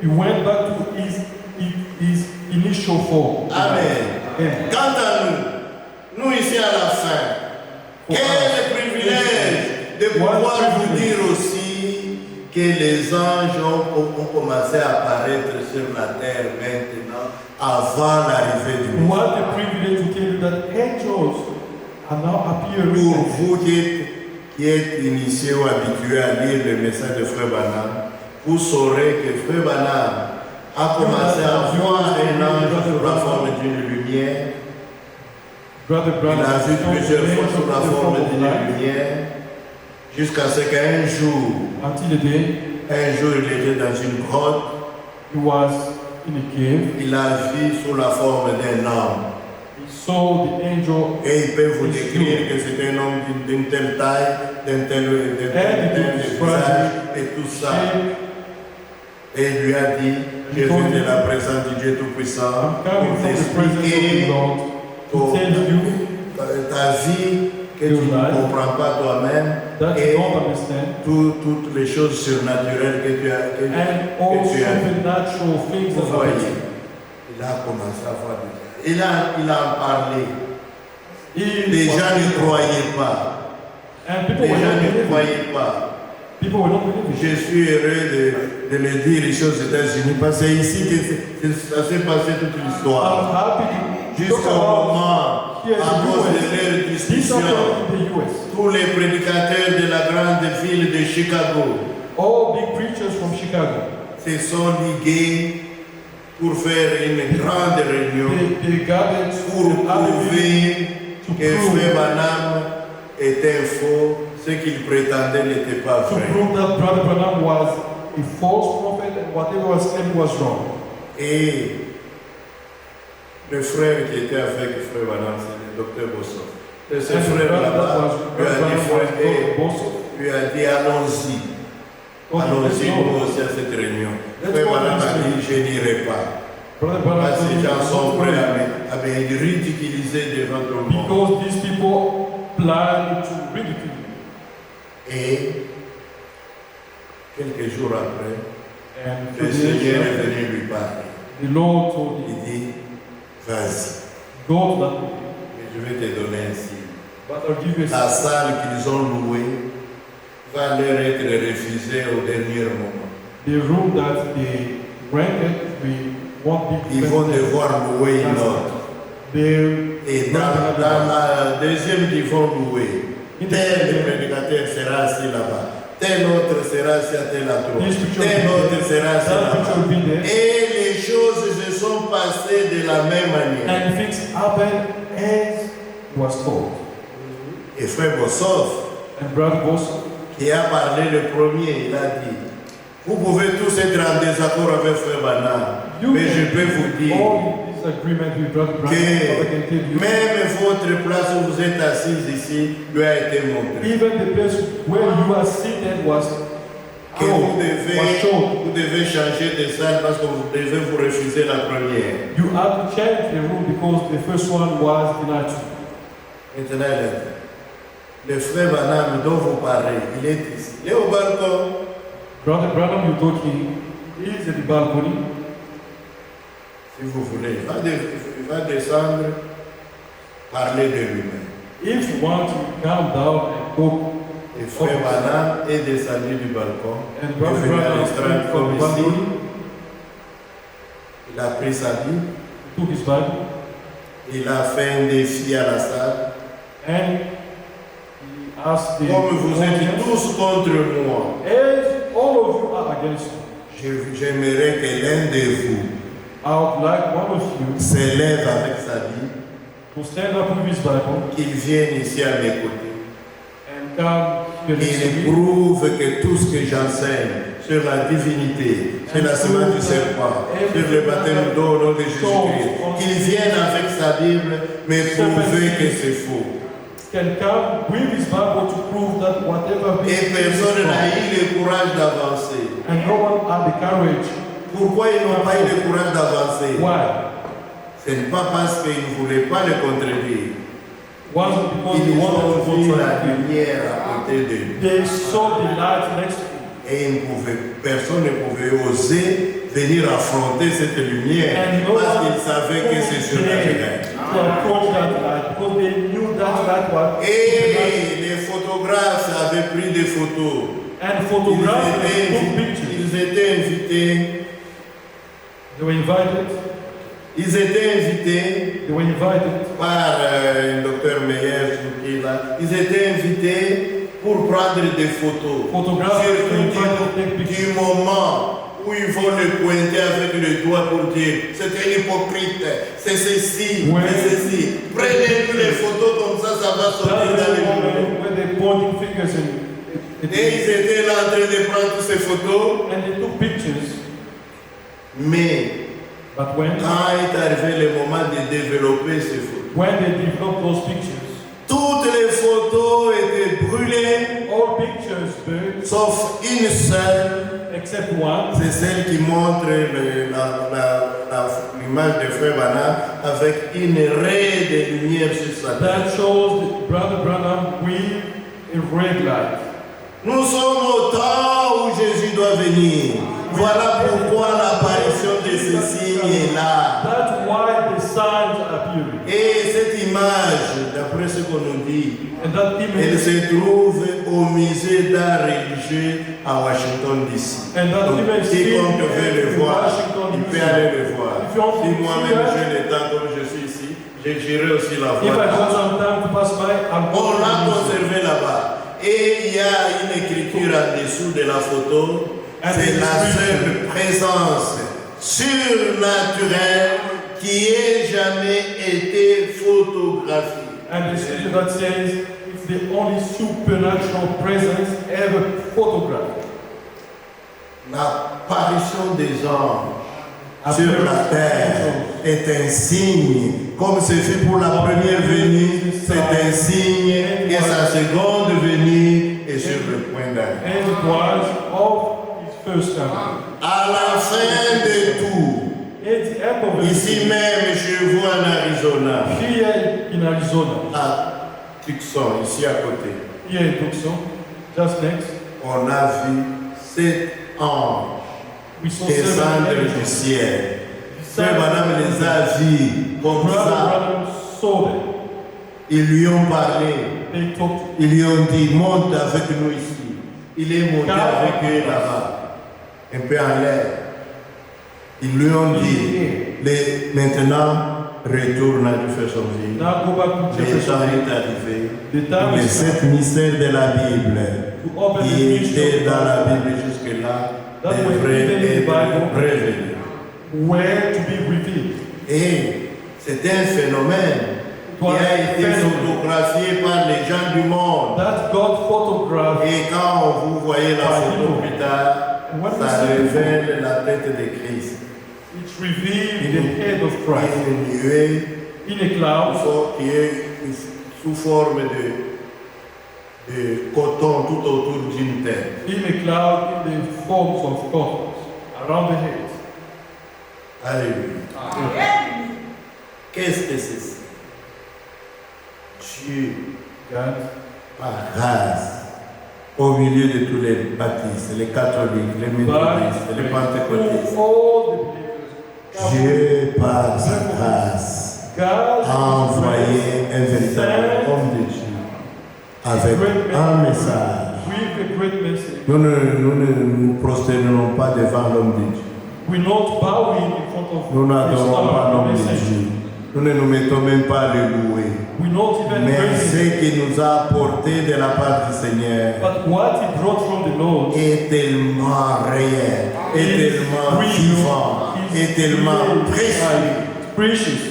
he went back to his initial form. Amen. Amen. Quant à nous, nous ici à la fin, quel privilège de pouvoir vous dire aussi que les anges ont commencé à apparaître sur la terre maintenant, avant l'arrivée du Messie. What a privilege to tell you that angels are now appearing. Pour vous qui êtes initiés ou habitués à lire le message de Frère Branham, vous saurez que Frère Branham a commencé à voir un ange sous la forme d'une lumière. Brother Il Branham a vu plusieurs fois sous la forme of d'une light lumière, jusqu'à ce qu'un jour, until the day il était dans une grotte, he was in a cave. il a vu sous la forme d'un homme. He saw the angel. Et il peut vous décrire que c'était un homme d'une telle taille, d'un tel visage et tout ça. Et il lui a dit, je viens de la présence du Dieu Tout-Puissant I'm coming pour from the presence of the t'expliquer Lord to tell you ta vie que tu ne comprends pas toi-même that you et don't understand, toutes les choses surnaturelles que tu as and all que tu as vues. supernatural things Vous that voyez, happen. il a commencé à voir des... Il a en parlé. He Les was- gens ne croyaient pas. And people Les were gens not ne believing. croyaient pas. People were not believing. Je suis heureux de le dire ici aux États-Unis parce que c'est ici que ça s'est passé toute I'm l'histoire. happy jusqu'au moment, here à in cause the de US. leur This discussion, happened in the US. tous les prédicateurs de la grande ville de Chicago All big preachers from Chicago, se sont ligués pour faire une grande réunion they gathered pour to prouver to que prove- Frère Branham était faux, ce qu'il prétendait n'était pas to vrai. prove that Brother Branham was a false prophet and whatever was said was wrong. Et le frère qui était avec Frère Branham, c'est le docteur Bossoff. Et ce And frère Brother là-bas lui a dit, frère, Bossoff. lui a dit allons-y, allons-y nous aussi à cette réunion. Frère Branham a dit je n'irai pas. Brother Branham Parce que told ces me, gens sont prêts "Don't à me ridiculiser devant tout le monde. because these people plan to ridicule you." Et quelques jours après, And le few days Seigneur est later, venu lui parler. the Lord told Il him, dit, vas-y, "Go to that way, mais je vais te donner un signe. but I'll give you a La sign." salle qu'ils ont louée va leur être refusée au dernier moment. The room that they rented, we won't be Ils vont rented. devoir louer une autre. They Et dans la deuxième qu'ils vont louer, tel prédicateur sera assis là-bas, tel autre sera assis à tel endroit, This preacher tel will be autre there. sera assis That preacher là-bas. will be there. Et les choses se sont passées de la même manière. And things happened as was told. Et frère Bossoff, And Brother Bossoff, qui a parlé le premier, il a dit, vous pouvez tous être en désaccord avec frère Branham, mais je peux vous dire all in disagreement with Brother Branham, I can tell que you, même votre place où vous êtes assis ici lui a été montrée. even the place where you are seated was Que shown, was shown. vous devez changer de salle parce que vous devez vous refuser la première. You have to change the room because the first one was denied to you. Maintenant, il a dit, le frère Branham dont vous parlez, il est ici. Il est au balcon. Brother Branham, you talking, is at the balcony. Si vous voulez, il va descendre, parler de lui-même. If you want to calm down and talk, Et frère Branham est descendu du balcon. and Il est Brother venu à Branham l'estrade came from comme the ici. balcony, Il a pris sa Bible. took his Bible, Il a fait un défi à la salle. and he asked the Comme vous êtes audience, tous contre moi, as all of you are against me, j'aimerais que l'un de vous I would like one of you s'élève avec sa Bible, to stand up with his Bible qu'il vienne ici à mes côtés. and come here next to Il me prouve que tout ce que j'enseigne sur la divinité, sur la semence du serpent, sur le baptême d'eau au nom de Jésus-Christ, qu'il vienne avec sa Bible, mais prouver que c'est faux. can come with his Bible to prove that whatever Et personne n'a eu le courage d'avancer. and no one had the courage. Pourquoi ils n'ont pas eu le courage d'avancer? Why? Ce n'est pas parce qu'ils ne voulaient pas le contredire. Wasn't because they Ils wanted ont to vu vote la for him. lumière à côté d'eux. They saw the light next to him. Et personne ne pouvait oser venir affronter cette lumière And no parce one qu'ils savaient que c'est surnaturel. to approach that light because they knew that light was Et les photographes avaient pris des photos. and photographs and took pictures. Ils étaient invités. They were invited. Ils étaient invités They were invited. par le docteur Meyer Choukila. Ils étaient invités pour prendre des photos. Photographs were invited to Surtout take du pictures. moment où ils vont le pointer avec le doigt pour dire c'est un hypocrite, c'est ceci, Ouais. c'est ceci. Prenez les photos comme ça va sortir That's dans the les journaux. moment when they pointing fingers Et ils étaient là en train de prendre toutes ces photos, and they took pictures. mais But when quand est arrivé le moment de développer ces photos, they developed those pictures, toutes les photos étaient brûlées, all pictures burned sauf une seule. except one. C'est celle qui montre l'image de Frère Branham avec une raie de lumière sur sa tête. That shows Brother Branham with a red light. Nous sommes au temps où Jésus doit venir. Voilà pourquoi l'apparition de ce signe est là. That's why the signs are appearing. Et cette image, d'après ce qu'on nous dit, And that elle image, se trouve au musée d'art religieux à Washington DC. and that Donc, image quiconque is veut le in voir, Washington, il peut D.C. aller le voir. If you want to Si moi-même see j'ai le temps comme je suis ici, Je dirais aussi la If I voie. got some time to pass by, I'm On going l'a to conservé là-bas. Et il y a une écriture en dessous de la photo. C'est la seule présence surnaturelle qui ait jamais été photographiée. And the scripture that says it's the only supernatural presence ever photographed. L'apparition des anges sur la terre est un signe, comme ce fut pour la première venue, c'est un signe que sa seconde venue est sur le point d'arriver. And it was of his first coming. À la fin de tout, At the end of it, ici même chez vous en Arizona, here in Arizona, à Tucson, ici à côté, here in Tucson, just next, on a vu 7 anges we saw descendre seven du angels. ciel. Frère Madame les a vus comme Brother ça. Branham saw them. Ils lui ont parlé. They talked. Ils lui ont dit, monte avec nous ici. Il est monté avec eux là-bas, un peu en l'air. Ils lui ont dit, maintenant, retourne à Jeffersonville. Now go back to Le temps Jefferson. est arrivé. The time Les is 7 mystères de la Bible, to open the qui étaient mystery dans la of Bible jusque-là, That was devraient written in the être Bible. révélés. where to be revealed. Et c'est un phénomène qui a été photographié par les gens du monde. That God photographed. Et quand vous voyez la photo plus tard, ça révèle la tête de Christ. It revealed the head of Christ Une nuée in a cloud, qui est sous forme de coton tout autour d'une tête. in a cloud in the forms of cotton around the head. Alléluia. Qu'est-ce que c'est ça? Dieu, God, par grâce, au milieu de tous les baptistes, les catholiques, les méthodistes, les pentecôtistes, all the believers, Dieu, par sa grâce, God a envoyé un véritable homme de Dieu avec un message. with a great message. Nous ne nous prosternons pas devant l'homme de Dieu. We're not bowing in front of Nous n'adorons pas the l'homme de message. Dieu. Nous ne nous mettons même pas à le louer. We're not even Mais praising. ce qu'il nous a apporté de la part du Seigneur But what he brought from the Lord est tellement réel, est tellement vivant, est tellement précieux precious,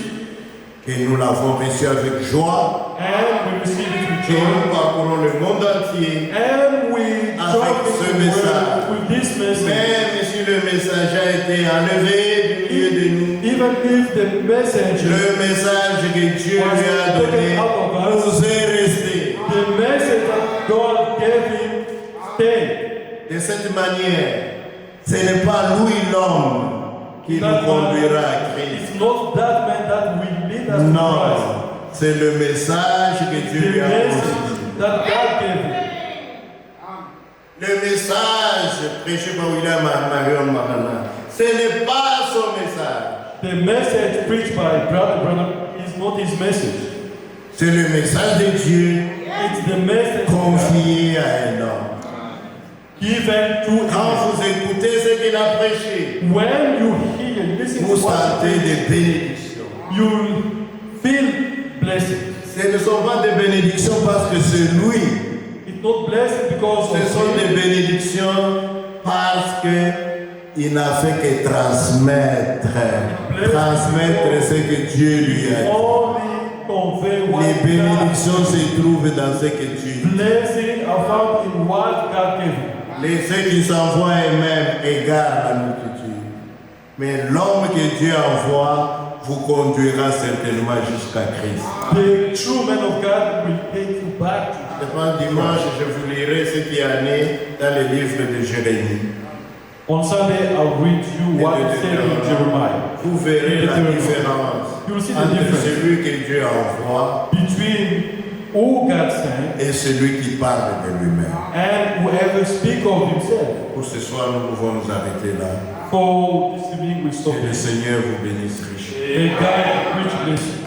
que nous l'avons reçu avec joie and we receive it with et joy. nous parcourons le monde entier. And we Avec join ce the message. world with this message. Même si le message a été enlevé du milieu de nous, Even if the message, le message que Dieu lui a donné nous est resté. the message that God gave him, stayed. De cette manière, ce n'est pas lui l'homme qui nous conduira à Christ. It's not that man that will lead us to Non, Christ. c'est le message que Dieu The lui a message confié. that God gave him. Le message prêché par William Marion Marana, ce n'est pas son message. The message preached by Brother Branham is not his message. C'est le message de Dieu It's the message confié à un homme. given to Quand him. vous écoutez ce qu'il a prêché, When you hear and listen vous to what sentez des bénédictions. you feel blessed. Ce ne sont pas des bénédictions parce que c'est lui. It's not blessed because Ce sont of des bénédictions parce que il n'a fait que transmettre ce que Dieu lui a dit. only convey what Les God. bénédictions se trouvent dans ce que Dieu dit. Blessing are found in what God gave him. Ceux qui s'envoient eux-mêmes égarent la multitude. Mais l'homme que Dieu envoie vous conduira certainement jusqu'à Christ. The true man of God will take you back to Demain dimanche, je vous lirai ce qui est né dans le livre de Jérémie. On Sunday, I'll read you what it said in Jeremiah. Vous verrez la différence You will see the entre difference celui que Dieu envoie between who God sent et celui qui parle de lui-même. and whoever speak of himself. Pour ce soir, nous pouvons nous arrêter là. For this evening we stop Que le here. Seigneur vous bénisse richement. May God preach blessing.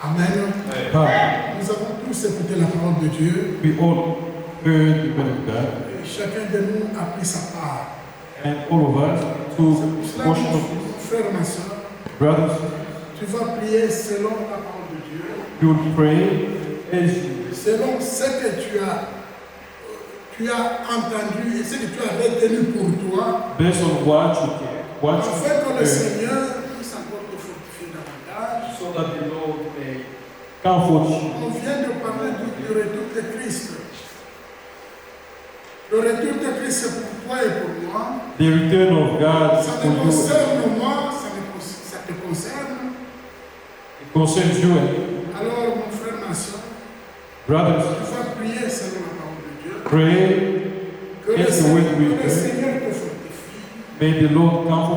Amen. Come. Nous avons tous écouté la parole de Dieu. We all heard the word of God, Et chacun de nous a pris sa part. and all of us took Cela, portion of mon frère, ma soeur, brothers. tu vas prier selon la parole de Dieu, You will pray as you, selon ce que tu as entendu et ce que tu as retenu pour toi, based on what you can, what you afin que le heard, Seigneur puisse encore te fortifier davantage. so that the Lord may comfort you. On vient de parler du retour de Christ. Le retour de Christ, c'est pour toi et pour moi. The return of God is Ça for te you. concerne moi, ça te concerne. It concerns you and me. Alors, mon frère, ma soeur, Brothers, tu vas prier selon la parole de Dieu. pray Que le as the word we Seigneur heard. te fortifie. May the Lord comfort